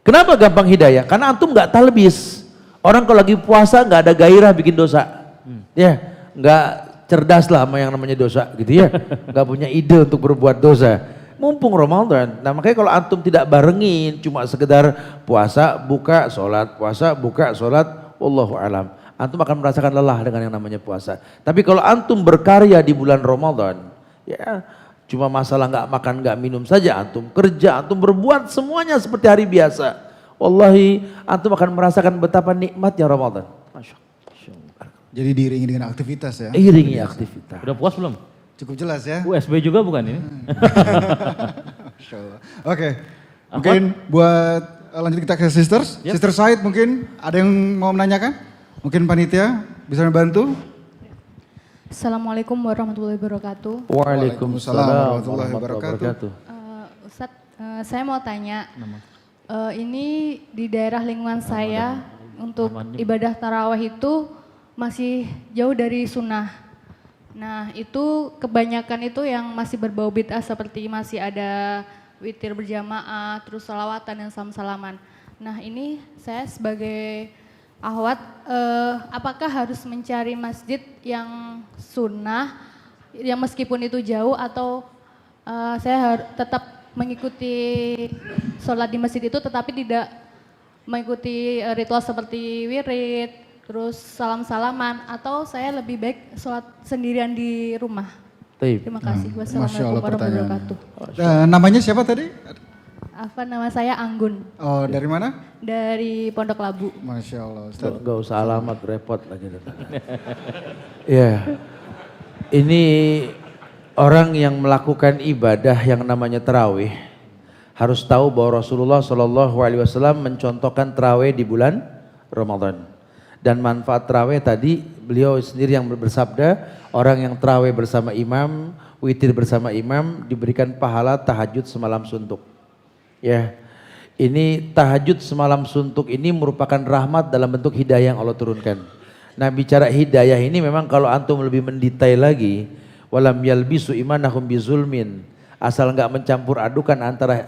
Kenapa gampang hidayah? Karena antum nggak talbis. Orang kalau lagi puasa nggak ada gairah bikin dosa, ya nggak cerdas lah sama yang namanya dosa gitu ya, nggak punya ide untuk berbuat dosa. Mumpung Ramadan, nah makanya kalau antum tidak barengin, cuma sekedar puasa buka sholat, puasa buka sholat, wallahu alam, antum akan merasakan lelah dengan yang namanya puasa. Tapi kalau antum berkarya di bulan Ramadan, ya cuma masalah nggak makan nggak minum saja, antum kerja, antum berbuat semuanya seperti hari biasa. Wallahi antum akan merasakan betapa nikmatnya Ramadan. Masya Allah. Jadi diiringi dengan aktivitas ya. Iringi aktivitas. Udah puas belum? Cukup jelas ya. USB juga bukan ini? Masya Allah. Oke, mungkin buat lanjut kita ke sisters. Yep. Sister Said mungkin ada yang mau menanyakan? Mungkin panitia bisa membantu? Assalamualaikum warahmatullahi wabarakatuh. Waalaikumsalam warahmatullahi wabarakatuh. Ustadz, saya mau tanya, ini di daerah lingkungan saya untuk ibadah tarawih itu masih jauh dari sunnah. Nah itu kebanyakan itu yang masih berbau bid'ah seperti masih ada witir berjamaah, terus salawatan dan salam-salaman. Nah ini saya sebagai akhwat, apakah harus mencari masjid yang sunnah, yang meskipun itu jauh, atau saya tetap mengikuti sholat di masjid itu tetapi tidak mengikuti ritual seperti wirid, terus salam-salaman, atau saya lebih baik sholat sendirian di rumah? Terima kasih. Wassalamualaikum warahmatullahi wabarakatuh. Namanya siapa tadi? Apa nama saya Anggun. Oh, dari mana? Dari Pondok Labu. Masya Allah. Ustaz. Gak usah alamat, repot lagi. Ya, ini orang yang melakukan ibadah yang namanya tarawih harus tahu bahwa Rasulullah SAW mencontohkan tarawih di bulan Ramadan. Dan manfaat tarawih tadi beliau sendiri yang bersabda, orang yang tarawih bersama imam, witir bersama imam diberikan pahala tahajud semalam suntuk. Ya, ini tahajud semalam suntuk ini merupakan rahmat dalam bentuk hidayah yang Allah turunkan. Nah bicara hidayah ini memang kalau antum lebih mendetail lagi, walam yalbisu imanahum bizulmin, asal nggak mencampur adukan antara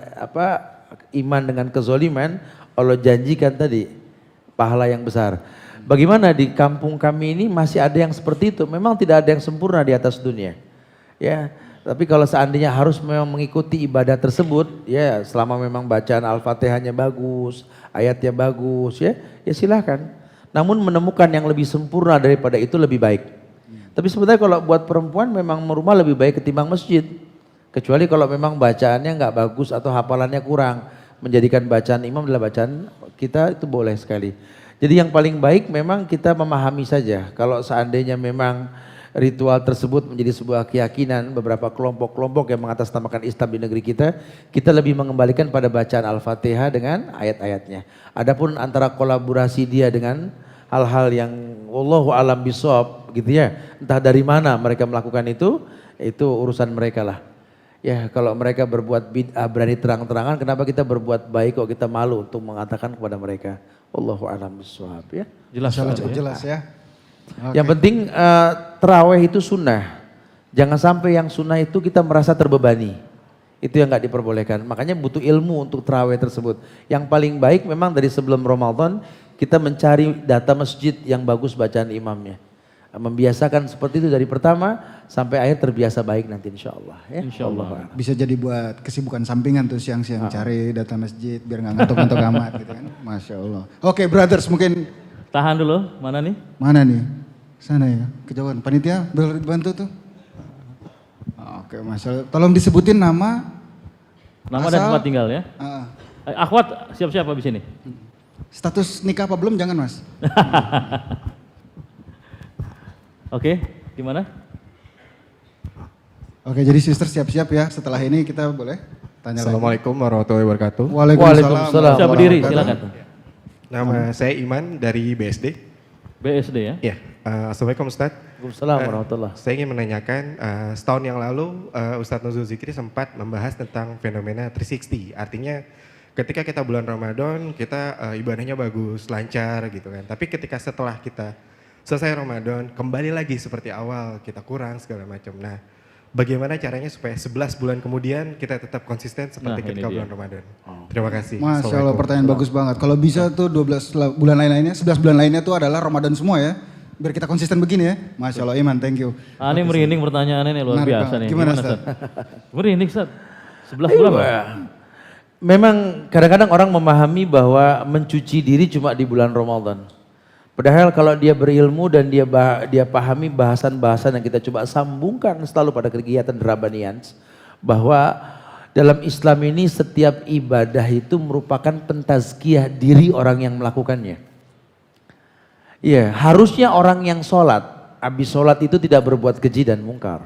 iman dengan kezoliman, Allah janjikan tadi pahala yang besar. Bagaimana di kampung kami ini masih ada yang seperti itu, memang tidak ada yang sempurna di atas dunia. Ya. Tapi kalau seandainya harus memang mengikuti ibadah tersebut, ya selama memang bacaan Al-Fatihahnya bagus, ayatnya bagus, ya silakan. Namun menemukan yang lebih sempurna daripada itu lebih baik. Tapi sebenarnya kalau buat perempuan memang rumah lebih baik ketimbang masjid. Kecuali kalau memang bacaannya nggak bagus atau hafalannya kurang, menjadikan bacaan imam adalah bacaan kita, itu boleh sekali. Jadi yang paling baik memang kita memahami saja. Kalau seandainya memang ritual tersebut menjadi sebuah keyakinan beberapa kelompok-kelompok yang mengatasnamakan Islam di negeri kita, kita lebih mengembalikan pada bacaan Al-Fatihah dengan ayat-ayatnya. Adapun antara kolaborasi dia dengan hal-hal yang wallahu alam bisawab gitu ya, entah dari mana mereka melakukan itu urusan mereka lah. Ya kalau mereka berbuat bid'ah berani terang-terangan, kenapa kita berbuat baik kok kita malu untuk mengatakan kepada mereka? Wallahu alam bisawab ya. Jelas, Cukup jelas ya. Okay. Yang penting tarawih itu sunnah. Jangan sampai yang sunnah itu kita merasa terbebani. Itu yang nggak diperbolehkan. Makanya butuh ilmu untuk tarawih tersebut. Yang paling baik memang dari sebelum Ramadan kita mencari data masjid yang bagus bacaan imamnya. Membiasakan seperti itu dari pertama sampai akhir terbiasa baik nanti insya Allah. Ya? Insya Allah. Bisa jadi buat kesibukan sampingan tuh siang-siang cari data masjid biar nggak ngantuk-ngantuk amat gitu kan. Masya Allah. Oke, brothers mungkin. Tahan dulu, mana nih? Mana nih? Sana ya, kejauhan. Panitia boleh bantu tuh. Oke, masalah. Tolong disebutin nama. Nama dan tempat tinggal ya. Akhwat siap-siap habis ini. Status nikah apa belum? Jangan mas. Oke, gimana? Oke, jadi sister siap-siap ya. Setelah ini kita boleh tanya lagi. Assalamualaikum warahmatullahi wabarakatuh. Waalaikumsalam. Bisa berdiri, silakan. Nama saya Iman dari BSD. BSD ya. Ya, Assalamualaikum Ustadz. Waalaikumsalam warahmatullahi. Saya ingin menanyakan, setahun yang lalu Ustadz Nuzul Zikri sempat membahas tentang fenomena 360. Artinya ketika kita bulan Ramadan, kita ibadahnya bagus, lancar gitu kan. Tapi ketika setelah kita selesai Ramadan, kembali lagi seperti awal, kita kurang segala macam. Nah, bagaimana caranya supaya 11 bulan kemudian kita tetap konsisten seperti Nah, ketika ini dia. bulan Ramadan? Terima kasih. Masya Allah, Assalamualaikum. pertanyaan bagus banget. Kalau bisa tuh 12 bulan lain-lainnya, 11 bulan lainnya tuh adalah Ramadan semua ya. Biar kita konsisten begini ya. Masya Allah, Iman, thank you. Ini merinding pertanyaannya nih luar Menarik biasa banget. nih. Gimana, Ustaz? Merinding Ustaz. 11 bulan Pak. Memang kadang-kadang orang memahami bahwa mencuci diri cuma di bulan Ramadan. Padahal kalau dia berilmu dan dia pahami bahasan-bahasan yang kita coba sambungkan selalu pada kegiatan Rabbanian, bahwa dalam Islam ini setiap ibadah itu merupakan pentazkiyah diri orang yang melakukannya. Iya, harusnya orang yang sholat, habis sholat itu tidak berbuat keji dan mungkar.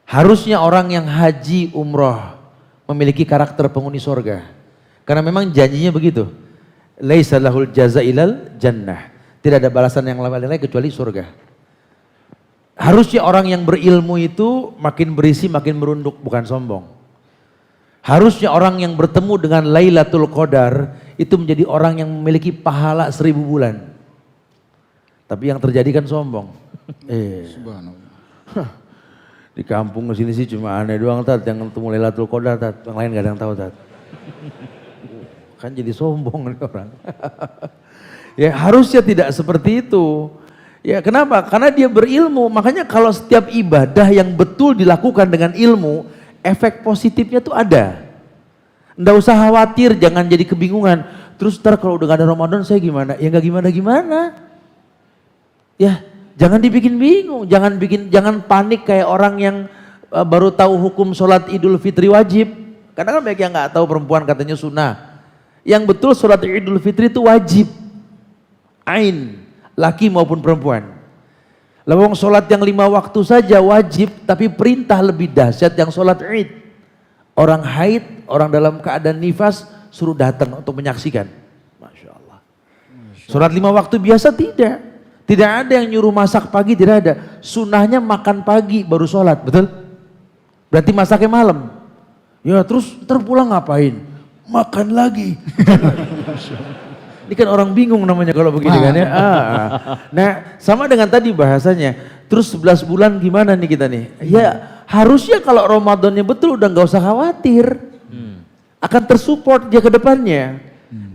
Harusnya orang yang haji umroh memiliki karakter penghuni sorga. Karena memang janjinya begitu. Laisa lahul jaza ilal jannah. Tidak ada balasan yang lain kecuali surga. Harusnya orang yang berilmu itu makin berisi makin merunduk, bukan sombong. Harusnya orang yang bertemu dengan Lailatul Qadar itu menjadi orang yang memiliki pahala 1000 bulan. Tapi yang terjadi kan sombong. Subhanallah. Di kampung sini sih cuma aneh doang Tat, yang ketemu Lailatul Qadar Tat, yang lain gak ada yang tahu Tat. Kan jadi sombong nih orang. Ya harusnya tidak seperti itu. Ya kenapa? Karena dia berilmu, makanya kalau setiap ibadah yang betul dilakukan dengan ilmu, efek positifnya tuh ada. Nggak usah khawatir, jangan jadi kebingungan. Terus ntar kalau udah gak ada Ramadan saya gimana? Ya nggak gimana-gimana. Ya jangan dibikin bingung, jangan panik kayak orang yang baru tahu hukum sholat Idul Fitri wajib. Karena kan banyak yang nggak tahu perempuan katanya sunnah. Yang betul sholat Idul Fitri itu wajib. Ain, laki maupun perempuan. Lawang sholat yang 5 waktu saja wajib, tapi perintah lebih dahsyat yang sholat Id. Orang haid, orang dalam keadaan nifas suruh datang untuk menyaksikan. Masya Allah. Sholat 5 waktu biasa tidak. Tidak ada yang nyuruh masak pagi, tidak ada. Sunnahnya makan pagi baru sholat, betul? Berarti masaknya malam. Ya terus terpulang ngapain? Makan lagi. Ini kan orang bingung namanya kalau begini kan ya. Nah sama dengan tadi bahasanya. Terus 11 bulan gimana nih kita nih? Ya harusnya kalau Ramadannya betul udah nggak usah khawatir. Akan tersupport dia ke depannya.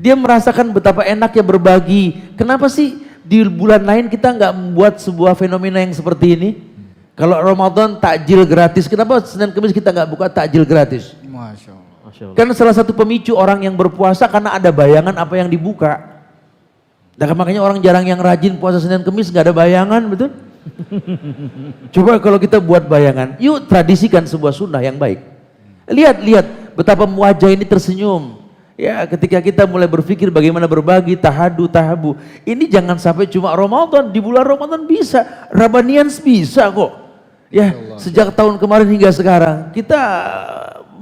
Dia merasakan betapa enaknya berbagi. Kenapa sih di bulan lain kita nggak membuat sebuah fenomena yang seperti ini? Kalau Ramadan takjil gratis, kenapa Senin Kamis kita nggak buka takjil gratis? Masya Allah. Masya Allah. Karena salah satu pemicu orang yang berpuasa karena ada bayangan apa yang dibuka. Dan makanya orang jarang yang rajin puasa Senin Kamis nggak ada bayangan, betul? Coba kalau kita buat bayangan, yuk tradisikan sebuah sunnah yang baik. Lihat betapa wajah ini tersenyum. Ya ketika kita mulai berpikir bagaimana berbagi, tahabu. Ini jangan sampai cuma Ramadan, di bulan Ramadan bisa, Rabbanians bisa kok. Ya sejak tahun kemarin hingga sekarang kita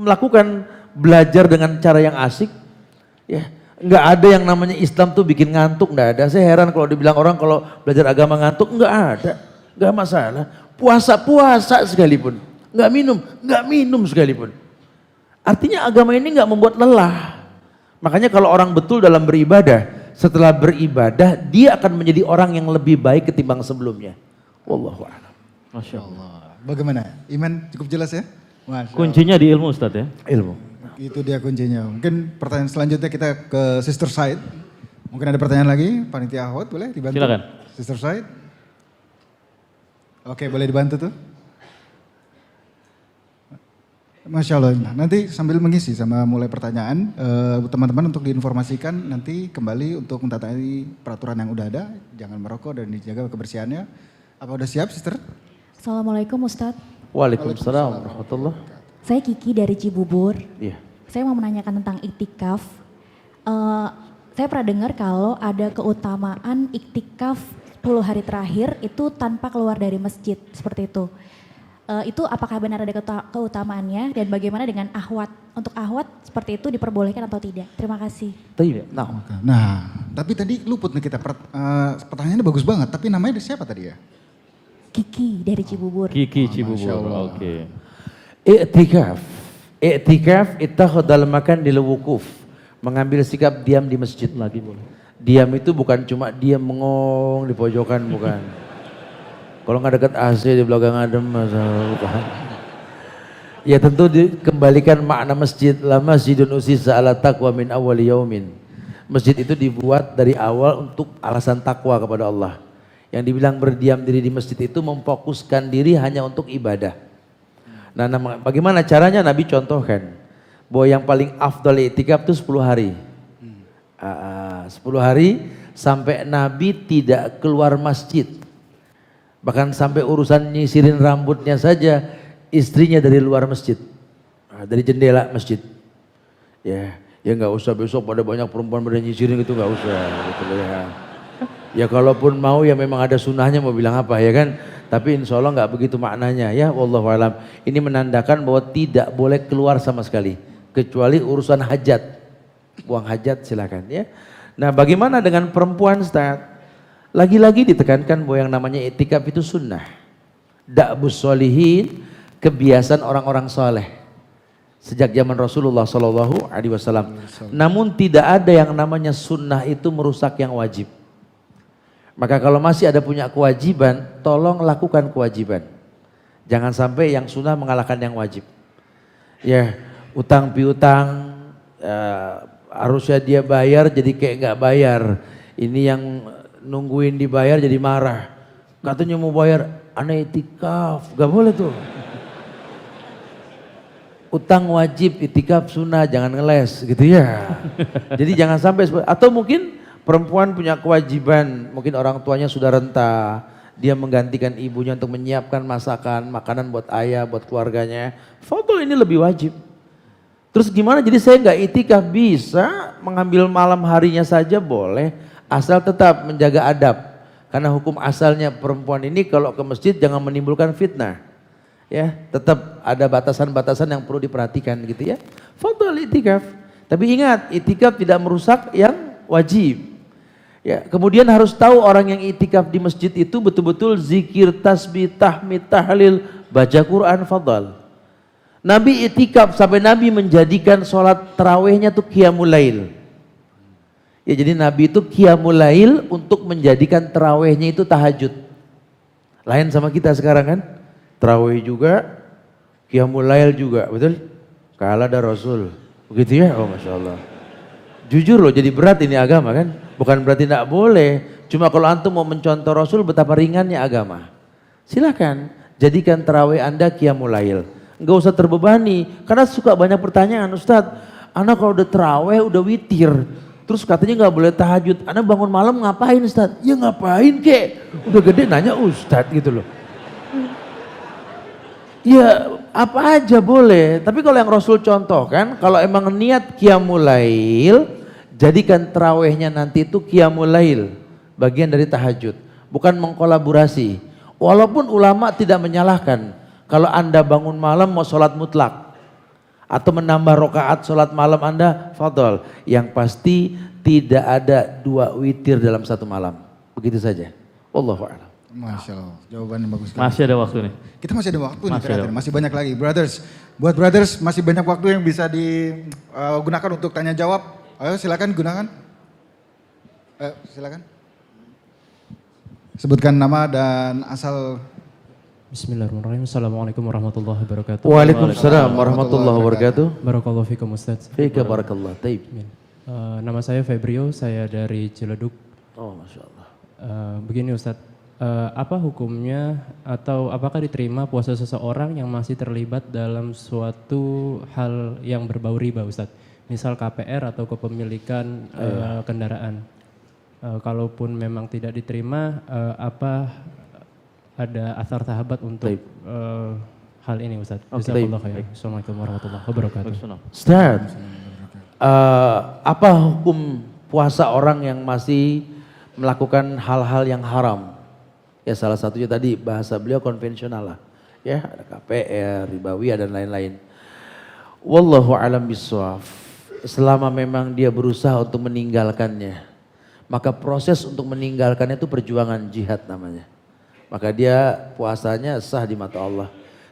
melakukan belajar dengan cara yang asik. Ya nggak ada yang namanya Islam tuh bikin ngantuk, nggak ada. Saya heran kalau dibilang orang kalau belajar agama ngantuk, nggak ada, nggak masalah. Puasa sekalipun, nggak minum sekalipun. Artinya agama ini nggak membuat lelah. Makanya kalau orang betul dalam beribadah, setelah beribadah dia akan menjadi orang yang lebih baik ketimbang sebelumnya. Wallahu a'lam. Masya Allah. Bagaimana? Iman cukup jelas ya? Masya Allah. Kuncinya di ilmu Ustadz ya. Ilmu. Itu dia kuncinya. Mungkin pertanyaan selanjutnya kita ke Sister Said. Mungkin ada pertanyaan lagi, panitia Ahwat boleh dibantu? Silakan. Sister Said. Oke, boleh dibantu tuh. Masya Allah. Nah, nanti sambil mengisi sama mulai pertanyaan, teman-teman untuk diinformasikan nanti kembali untuk mentaati peraturan yang udah ada, jangan merokok dan dijaga kebersihannya. Apa udah siap, Sister? Assalamualaikum Ustadz. Waalaikumsalam warahmatullah. Saya Kiki dari Cibubur. Iya. Saya mau menanyakan tentang iktikaf. Saya pernah dengar kalau ada keutamaan iktikaf 10 hari terakhir itu tanpa keluar dari masjid, seperti itu. Itu apakah benar ada keutamaannya dan bagaimana dengan ahwat? Untuk ahwat seperti itu diperbolehkan atau tidak? Terima kasih. Tayyib. Nah, Nah, tapi tadi luput nih kita, pertanyaannya bagus banget, tapi namanya siapa tadi ya? Kiki dari Cibubur. Kiki Masya Cibubur, Allah. oke. i'tikaf. I'tikaf ittakhadha al-makan lil wukuf. Mengambil sikap diam di masjid. Lagi boleh. Diam itu bukan cuma diam mengong di pojokan, bukan. Kalau nggak dekat AC di belakang adem, bukan. Ya tentu dikembalikan makna masjid. La masjidun usisa ala taqwa min awal yaumin. Masjid itu dibuat dari awal untuk alasan takwa kepada Allah. Yang dibilang berdiam diri di masjid itu memfokuskan diri hanya untuk ibadah. Nah, bagaimana caranya? Nabi contohkan bahwa yang paling afdal i'tikaf itu 10 hari. 10 hari sampai Nabi tidak keluar masjid. Bahkan sampai urusan nyisirin rambutnya saja istrinya dari luar masjid. Dari jendela masjid. Ya nggak usah besok pada banyak perempuan pada nyisirin gitu, nggak usah gitu ya. Ya kalaupun mau ya memang ada sunnahnya, mau bilang apa ya kan. Tapi insya Allah nggak begitu maknanya ya. Wallahualam. Ini menandakan bahwa tidak boleh keluar sama sekali. Kecuali urusan hajat. Buang hajat silakan ya. Nah bagaimana dengan perempuan Ustaz? Lagi-lagi ditekankan bahwa yang namanya i'tikaf itu sunnah. Da'bus solihin, kebiasaan orang-orang soleh. Sejak zaman Rasulullah SAW. Namun tidak ada yang namanya sunnah itu merusak yang wajib. Maka kalau masih ada punya kewajiban, tolong lakukan kewajiban. Jangan sampai yang sunnah mengalahkan yang wajib. Ya, utang piutang, harusnya dia bayar jadi kayak nggak bayar. Ini yang nungguin dibayar jadi marah. Katanya mau bayar, ana i'tikaf, gak boleh tuh. Utang wajib, i'tikaf sunnah, jangan ngeles gitu ya. Jadi jangan sampai, atau mungkin perempuan punya kewajiban, mungkin orang tuanya sudah renta, dia menggantikan ibunya untuk menyiapkan masakan, makanan buat ayah, buat keluarganya. Fadol ini lebih wajib. Terus gimana? Jadi saya nggak i'tikaf, bisa mengambil malam harinya saja boleh, asal tetap menjaga adab. Karena hukum asalnya perempuan ini kalau ke masjid jangan menimbulkan fitnah. Ya, tetap ada batasan-batasan yang perlu diperhatikan gitu ya. Fadol i'tikaf. Tapi ingat, i'tikaf tidak merusak yang wajib. Ya, kemudian harus tahu orang yang i'tikaf di masjid itu betul-betul zikir, tasbih, tahmid, tahlil, baca Quran, fadal. Nabi i'tikaf sampai Nabi menjadikan sholat tarawihnya tuh qiyamul lail. Ya, jadi Nabi itu qiyamul lail untuk menjadikan tarawihnya itu tahajud. Lain sama kita sekarang kan? Tarawih juga, qiyamul lail juga, betul? Kalah ada Rasul. Begitu ya? Oh Masya Allah. Jujur loh, jadi berat ini agama kan? Bukan berarti tidak boleh. Cuma kalau antum mau mencontoh Rasul betapa ringannya agama. Silakan jadikan tarawih Anda qiyamul lail. Enggak usah terbebani. Karena suka banyak pertanyaan, Ustadz, anak kalau udah tarawih udah witir. Terus katanya nggak boleh tahajud. Anak bangun malam ngapain Ustadz? Ya ngapain kek? Udah gede nanya Ustadz gitu loh. Ya apa aja boleh. Tapi kalau yang Rasul contoh kan, kalau emang niat qiyamul lail, jadikan tarawihnya nanti itu qiyamul lail, bagian dari tahajud, bukan mengkolaborasi. Walaupun ulama tidak menyalahkan kalau Anda bangun malam mau sholat mutlak atau menambah rakaat sholat malam Anda, fadol. Yang pasti tidak ada 2 witir dalam satu malam. Begitu saja. Wallahu a'lam. Masya Allah, jawaban yang bagus sekali. Masih ada waktu nih. Kita masih ada waktu nih, Masih ada. masih banyak lagi. Brothers, buat brothers masih banyak waktu yang bisa digunakan untuk tanya jawab. Ayo silakan gunakan. Ayo silakan. Sebutkan nama dan asal. Bismillahirrahmanirrahim. Assalamualaikum warahmatullahi wabarakatuh. Waalaikumsalam warahmatullahi wabarakatuh. Barakallahu fikum Ustaz. Fika barakallah. Taib. Nama saya Febrio, saya dari Ciledug. Oh Masya Allah. Begini Ustaz, apa hukumnya atau apakah diterima puasa seseorang yang masih terlibat dalam suatu hal yang berbau riba Ustaz? Misal KPR atau kepemilikan kendaraan. Kalaupun memang tidak diterima, apa ada asar sahabat untuk hal ini Ustaz? Jazakallahu khairan. Assalamualaikum warahmatullahi wabarakatuh. Ustaz, apa hukum puasa orang yang masih melakukan hal-hal yang haram? Ya salah satunya tadi bahasa beliau konvensional lah. Ya, ada KPR, ribawiyah dan lain-lain. Wallahu alam bisawab. Selama memang dia berusaha untuk meninggalkannya, maka proses untuk meninggalkannya itu perjuangan jihad namanya. Maka dia puasanya sah di mata Allah.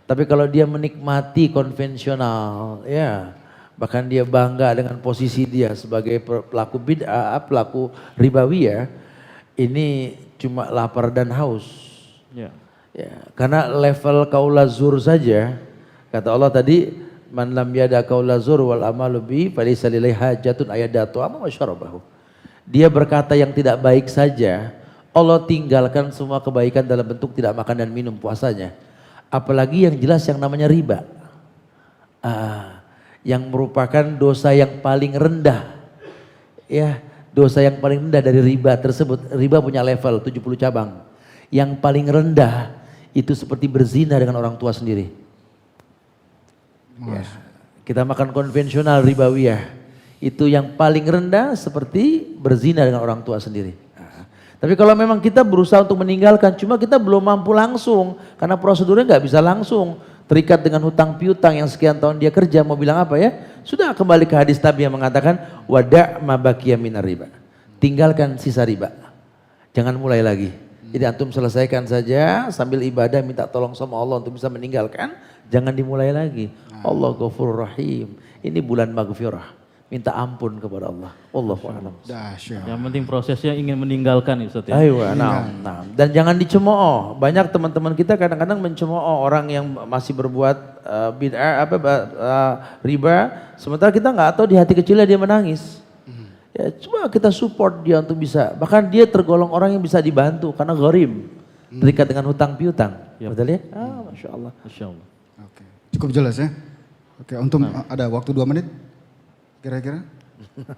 Tapi kalau dia menikmati konvensional, ya, bahkan dia bangga dengan posisi dia sebagai pelaku bid'ah, pelaku ribawiyah, ini cuma lapar dan haus. Ya. Ya, karena level kaula zur saja, kata Allah tadi, man lam yada kaula zur wal amalu bi falaysa lillahi hajatun ayadatu amma wasyarabahu. Dia berkata yang tidak baik saja, Allah tinggalkan semua kebaikan dalam bentuk tidak makan dan minum puasanya. Apalagi yang jelas yang namanya riba. Yang merupakan dosa yang paling rendah. Ya, dosa yang paling rendah dari riba tersebut. Riba punya level 70 cabang. Yang paling rendah itu seperti berzina dengan orang tua sendiri. Ya, kita makan konvensional ribawiyah. Itu yang paling rendah seperti berzina dengan orang tua sendiri. Tapi kalau memang kita berusaha untuk meninggalkan, cuma kita belum mampu langsung. Karena prosedurnya nggak bisa langsung. Terikat dengan hutang piutang yang sekian tahun dia kerja, mau bilang apa ya? Sudah kembali ke hadis Nabi yang mengatakan, wada' ma baqiya minar riba. Tinggalkan sisa riba. Jangan mulai lagi. Jadi antum selesaikan saja sambil ibadah minta tolong sama Allah untuk bisa meninggalkan. Jangan dimulai lagi. Allah Ghafurur Rahim. Ini bulan maghfirah. Minta ampun kepada Allah. Wallahu a'lam. Dahsyat. Yang penting prosesnya ingin meninggalkan Ustaz ya. Ayo, nah. Dan jangan dicemooh. Banyak teman-teman kita kadang-kadang mencemooh orang yang masih berbuat bid'ah riba, sementara kita nggak tahu di hati kecilnya dia menangis. Ya, coba kita support dia untuk bisa. Bahkan dia tergolong orang yang bisa dibantu karena gharim, terikat dengan hutang piutang. Betul ya? Masya Allah. Masya Allah. Oke. Cukup jelas ya. Oke, untuk ada waktu 2 menit kira-kira.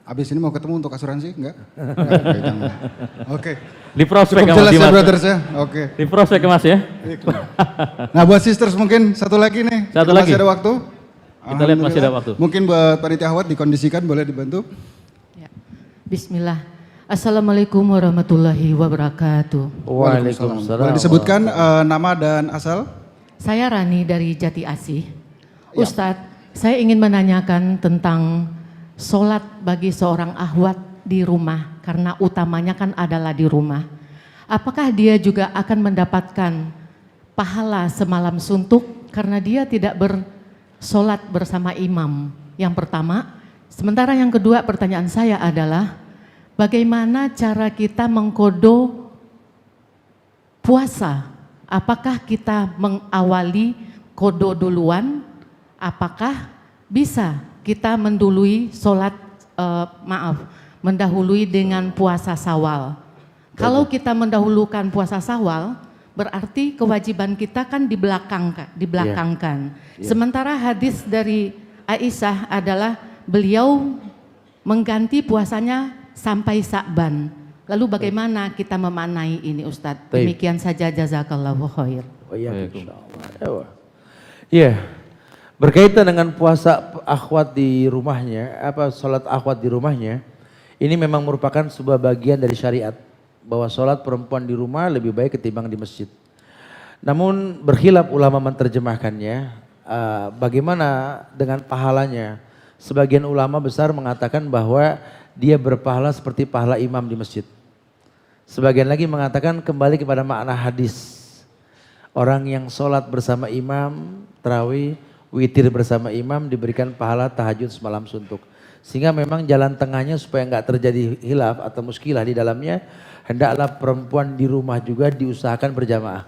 Habis ini mau ketemu untuk asuransi? Enggak? Oke, jangan. Oke. Di prospek Cukup ya, jelas Mas ya Dimas. brothers ya. Oke. Di prospek ya Mas ya. Nah buat sisters mungkin satu lagi nih. Satu Kita lagi. Masih ada waktu. Kita lihat masih ada waktu. Mungkin buat panitia Ahwat dikondisikan boleh dibantu. Ya. Bismillah. Assalamualaikum warahmatullahi wabarakatuh. Waalaikumsalam. Boleh disebutkan nama dan asal? Saya Rani dari Jati Asih. Ustadz, saya ingin menanyakan tentang sholat bagi seorang ahwat di rumah, karena utamanya kan adalah di rumah. Apakah dia juga akan mendapatkan pahala semalam suntuk karena dia tidak bersolat bersama imam? Yang pertama. Sementara yang kedua, pertanyaan saya adalah bagaimana cara kita mengkodo puasa? Apakah kita mengawali kodo duluan? Apakah bisa kita mendului sholat, mendahului dengan puasa Syawal? Kalau kita mendahulukan puasa Syawal, berarti kewajiban kita kan dibelakangkan. Sementara hadis dari Aisyah adalah beliau mengganti puasanya sampai Sa'ban. Lalu bagaimana kita memaknai ini Ustadz? Demikian saja, jazakallahu khair. Iya. Berkaitan dengan puasa akhwat di rumahnya, sholat akhwat di rumahnya, ini memang merupakan sebuah bagian dari syariat bahwa sholat perempuan di rumah lebih baik ketimbang di masjid. Namun berkhilaf ulama menerjemahkannya, bagaimana dengan pahalanya? Sebagian ulama besar mengatakan bahwa dia berpahala seperti pahala imam di masjid. Sebagian lagi mengatakan kembali kepada makna hadis. Orang yang sholat bersama imam, tarawih, witir bersama imam diberikan pahala tahajud semalam suntuk. Sehingga memang jalan tengahnya supaya nggak terjadi hilaf atau muskilah di dalamnya, hendaklah perempuan di rumah juga diusahakan berjamaah.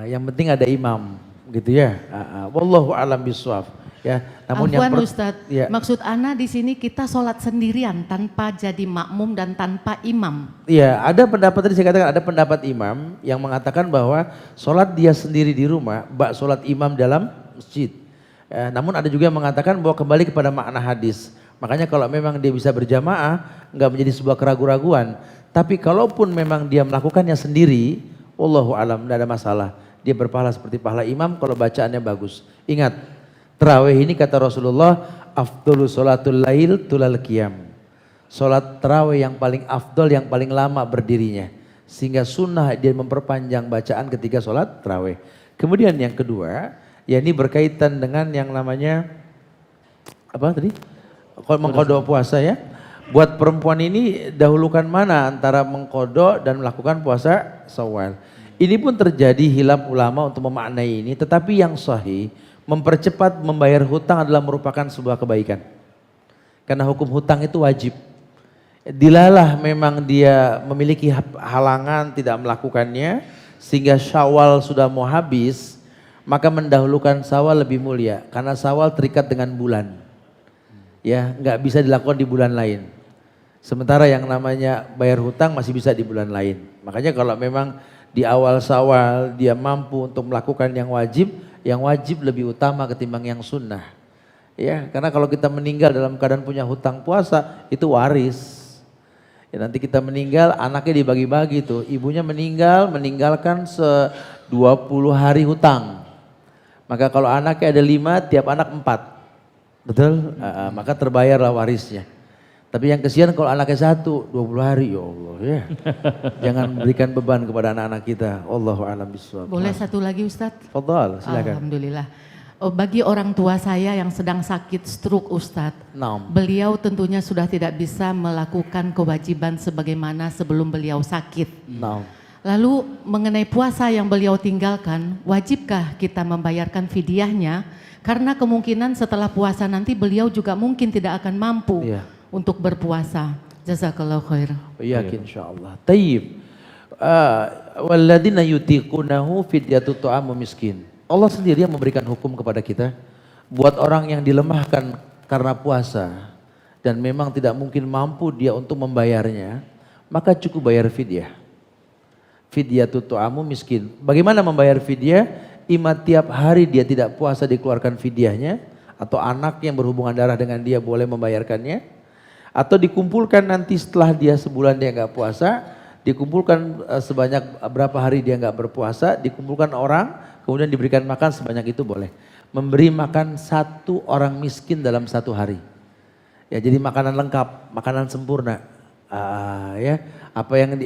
Yang penting ada imam, gitu ya. Wallahu a'lam bishawab. Ya, namun Afwan Ustadz, maksud Ana di sini kita sholat sendirian tanpa jadi makmum dan tanpa imam. Iya, ada pendapat tadi saya katakan ada pendapat imam yang mengatakan bahwa sholat dia sendiri di rumah, sholat imam dalam masjid. Namun ada juga yang mengatakan bahwa kembali kepada makna hadis. Makanya kalau memang dia bisa berjamaah, nggak menjadi sebuah keraguan-raguan. Tapi kalaupun memang dia melakukannya sendiri, wallahu alam, tidak ada masalah. Dia berpahala seperti pahala imam kalau bacaannya bagus. Ingat, tarawih ini kata Rasulullah, afdolu sholatul lail tulal qiyam. Sholat tarawih yang paling afdol, yang paling lama berdirinya. Sehingga sunnah dia memperpanjang bacaan ketika sholat tarawih. Kemudian yang kedua, ya ini berkaitan dengan yang namanya apa tadi? Kalau mengkodok puasa ya. Buat perempuan ini dahulukan mana antara mengkodok dan melakukan puasa Syawal. Ini pun terjadi hilaf ulama untuk memaknai ini, tetapi yang sahih mempercepat membayar hutang adalah merupakan sebuah kebaikan. Karena hukum hutang itu wajib. Dilalah memang dia memiliki halangan tidak melakukannya sehingga Syawal sudah mau habis, maka mendahulukan Syawal lebih mulia karena Syawal terikat dengan bulan. Ya, nggak bisa dilakukan di bulan lain. Sementara yang namanya bayar hutang masih bisa di bulan lain. Makanya kalau memang di awal Syawal dia mampu untuk melakukan yang wajib lebih utama ketimbang yang sunnah. Ya, karena kalau kita meninggal dalam keadaan punya hutang puasa itu waris. Ya, nanti kita meninggal anaknya dibagi-bagi tuh. Ibunya meninggalkan 20 hari hutang. Maka kalau anaknya ada 5, tiap anak 4. Betul? Maka terbayarlah warisnya. Tapi yang kesian kalau anaknya 1, 20 hari, ya Allah ya. Jangan berikan beban kepada anak-anak kita. Allahu a'lam bishawab. Boleh satu lagi Ustadz? Fadhal, silakan. Alhamdulillah. Bagi orang tua saya yang sedang sakit stroke Ustadz, Naam. beliau tentunya sudah tidak bisa melakukan kewajiban sebagaimana sebelum beliau sakit. Naam. Lalu mengenai puasa yang beliau tinggalkan, wajibkah kita membayarkan fidyahnya? Karena kemungkinan setelah puasa nanti beliau juga mungkin tidak akan mampu untuk berpuasa. Jazakallahu khair. Yakin insyaallah. Tayyib. Walladzina yutiqunahu fidyatu ta'amu miskin. Allah sendiri yang memberikan hukum kepada kita buat orang yang dilemahkan karena puasa dan memang tidak mungkin mampu dia untuk membayarnya, maka cukup bayar fidyah. Fidyatu ta'amu miskin. Bagaimana membayar fidyah? Ima tiap hari dia tidak puasa dikeluarkan fidyahnya, atau anak yang berhubungan darah dengan dia boleh membayarkannya, atau dikumpulkan nanti setelah dia sebulan dia nggak puasa, dikumpulkan sebanyak berapa hari dia nggak berpuasa, dikumpulkan orang, kemudian diberikan makan sebanyak itu boleh. Memberi makan 1 orang miskin dalam 1 hari. Ya, jadi makanan lengkap, makanan sempurna. Ya, apa yang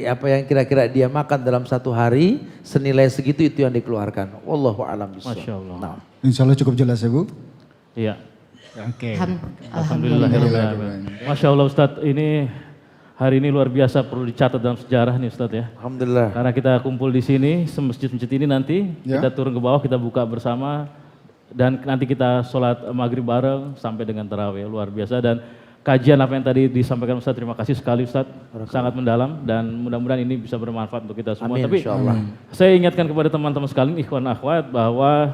kira-kira dia makan dalam 1 hari senilai segitu itu yang dikeluarkan. Wallahu a'lam bishawab. Masya Allah. Nah. Insya Allah cukup jelas ya Bu. Iya. Oke. Alhamdulillah. Masya Allah Ustadz, ini hari ini luar biasa, perlu dicatat dalam sejarah nih Ustadz ya. Alhamdulillah. Karena kita kumpul di sini, masjid-masjid ini nanti Ya. kita turun ke bawah, kita buka bersama dan nanti kita sholat maghrib bareng sampai dengan tarawih, luar biasa. Dan kajian apa yang tadi disampaikan Ustadz, terima kasih sekali Ustadz, sangat mendalam dan mudah-mudahan ini bisa bermanfaat untuk kita semua. Amin, Tapi insyaallah. saya ingatkan kepada teman-teman sekalian, ikhwan akhwat, bahwa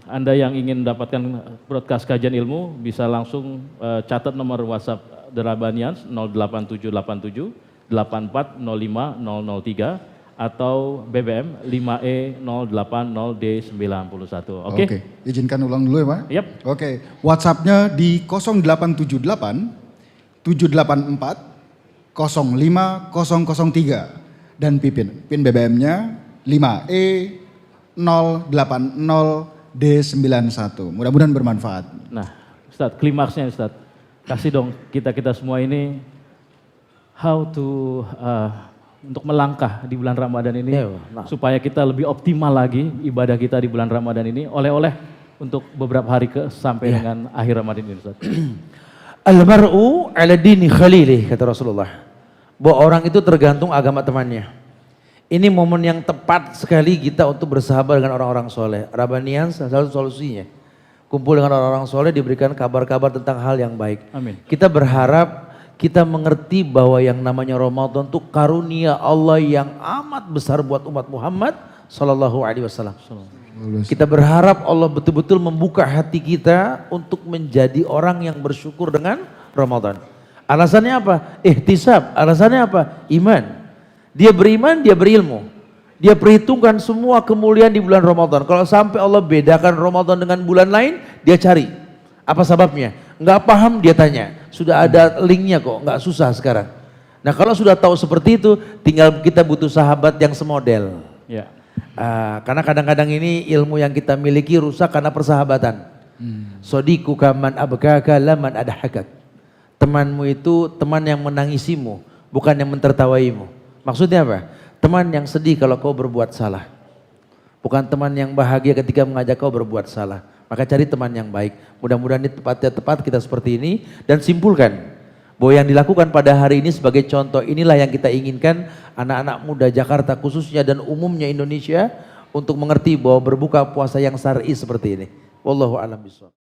Anda yang ingin mendapatkan broadcast kajian ilmu bisa langsung catat nomor WhatsApp The Rabbanians 08787 8405003 atau BBM 5E080D91. Oke? Izinkan ulang dulu ya Pak. Yap. Oke, WhatsApp-nya di 0878 784 05003 dan PIN BBM-nya 5E080D91. Mudah-mudahan bermanfaat. Nah, Ustadz, klimaksnya Ustadz, kasih dong kita semua ini how to untuk melangkah di bulan Ramadan ini supaya kita lebih optimal lagi ibadah kita di bulan Ramadan ini, oleh-oleh untuk beberapa hari sampai dengan akhir Ramadan ini Ustadz. Al-mar'u ala dini khalilih, kata Rasulullah. Bahwa orang itu tergantung agama temannya. Ini momen yang tepat sekali kita untuk bersahabat dengan orang-orang soleh. Rabbanian salah satu solusinya. Kumpul dengan orang-orang soleh, diberikan kabar-kabar tentang hal yang baik. Amin. Kita berharap kita mengerti bahwa yang namanya Ramadan itu karunia Allah yang amat besar buat umat Muhammad Sallallahu Alaihi Wasallam. Kita berharap Allah betul-betul membuka hati kita untuk menjadi orang yang bersyukur dengan Ramadan. Alasannya apa? Ihtisab. Alasannya apa? Iman. Dia beriman, dia berilmu. Dia perhitungkan semua kemuliaan di bulan Ramadan. Kalau sampai Allah bedakan Ramadan dengan bulan lain, dia cari. Apa sebabnya? Enggak paham, dia tanya. Sudah ada linknya kok, enggak susah sekarang. Nah kalau sudah tahu seperti itu, tinggal kita butuh sahabat yang semodel. Ya. Karena kadang-kadang ini ilmu yang kita miliki rusak karena persahabatan. Sodiku kaman abgaka laman adahakak. Temanmu itu teman yang menangisimu, bukan yang mentertawaimu. Maksudnya apa? Teman yang sedih kalau kau berbuat salah. Bukan teman yang bahagia ketika mengajak kau berbuat salah. Maka cari teman yang baik. Mudah-mudahan ini tepat kita seperti ini. Dan simpulkan bahwa yang dilakukan pada hari ini sebagai contoh, inilah yang kita inginkan anak-anak muda Jakarta khususnya dan umumnya Indonesia untuk mengerti bahwa berbuka puasa yang syar'i seperti ini. Wallahu a'lam bishawab.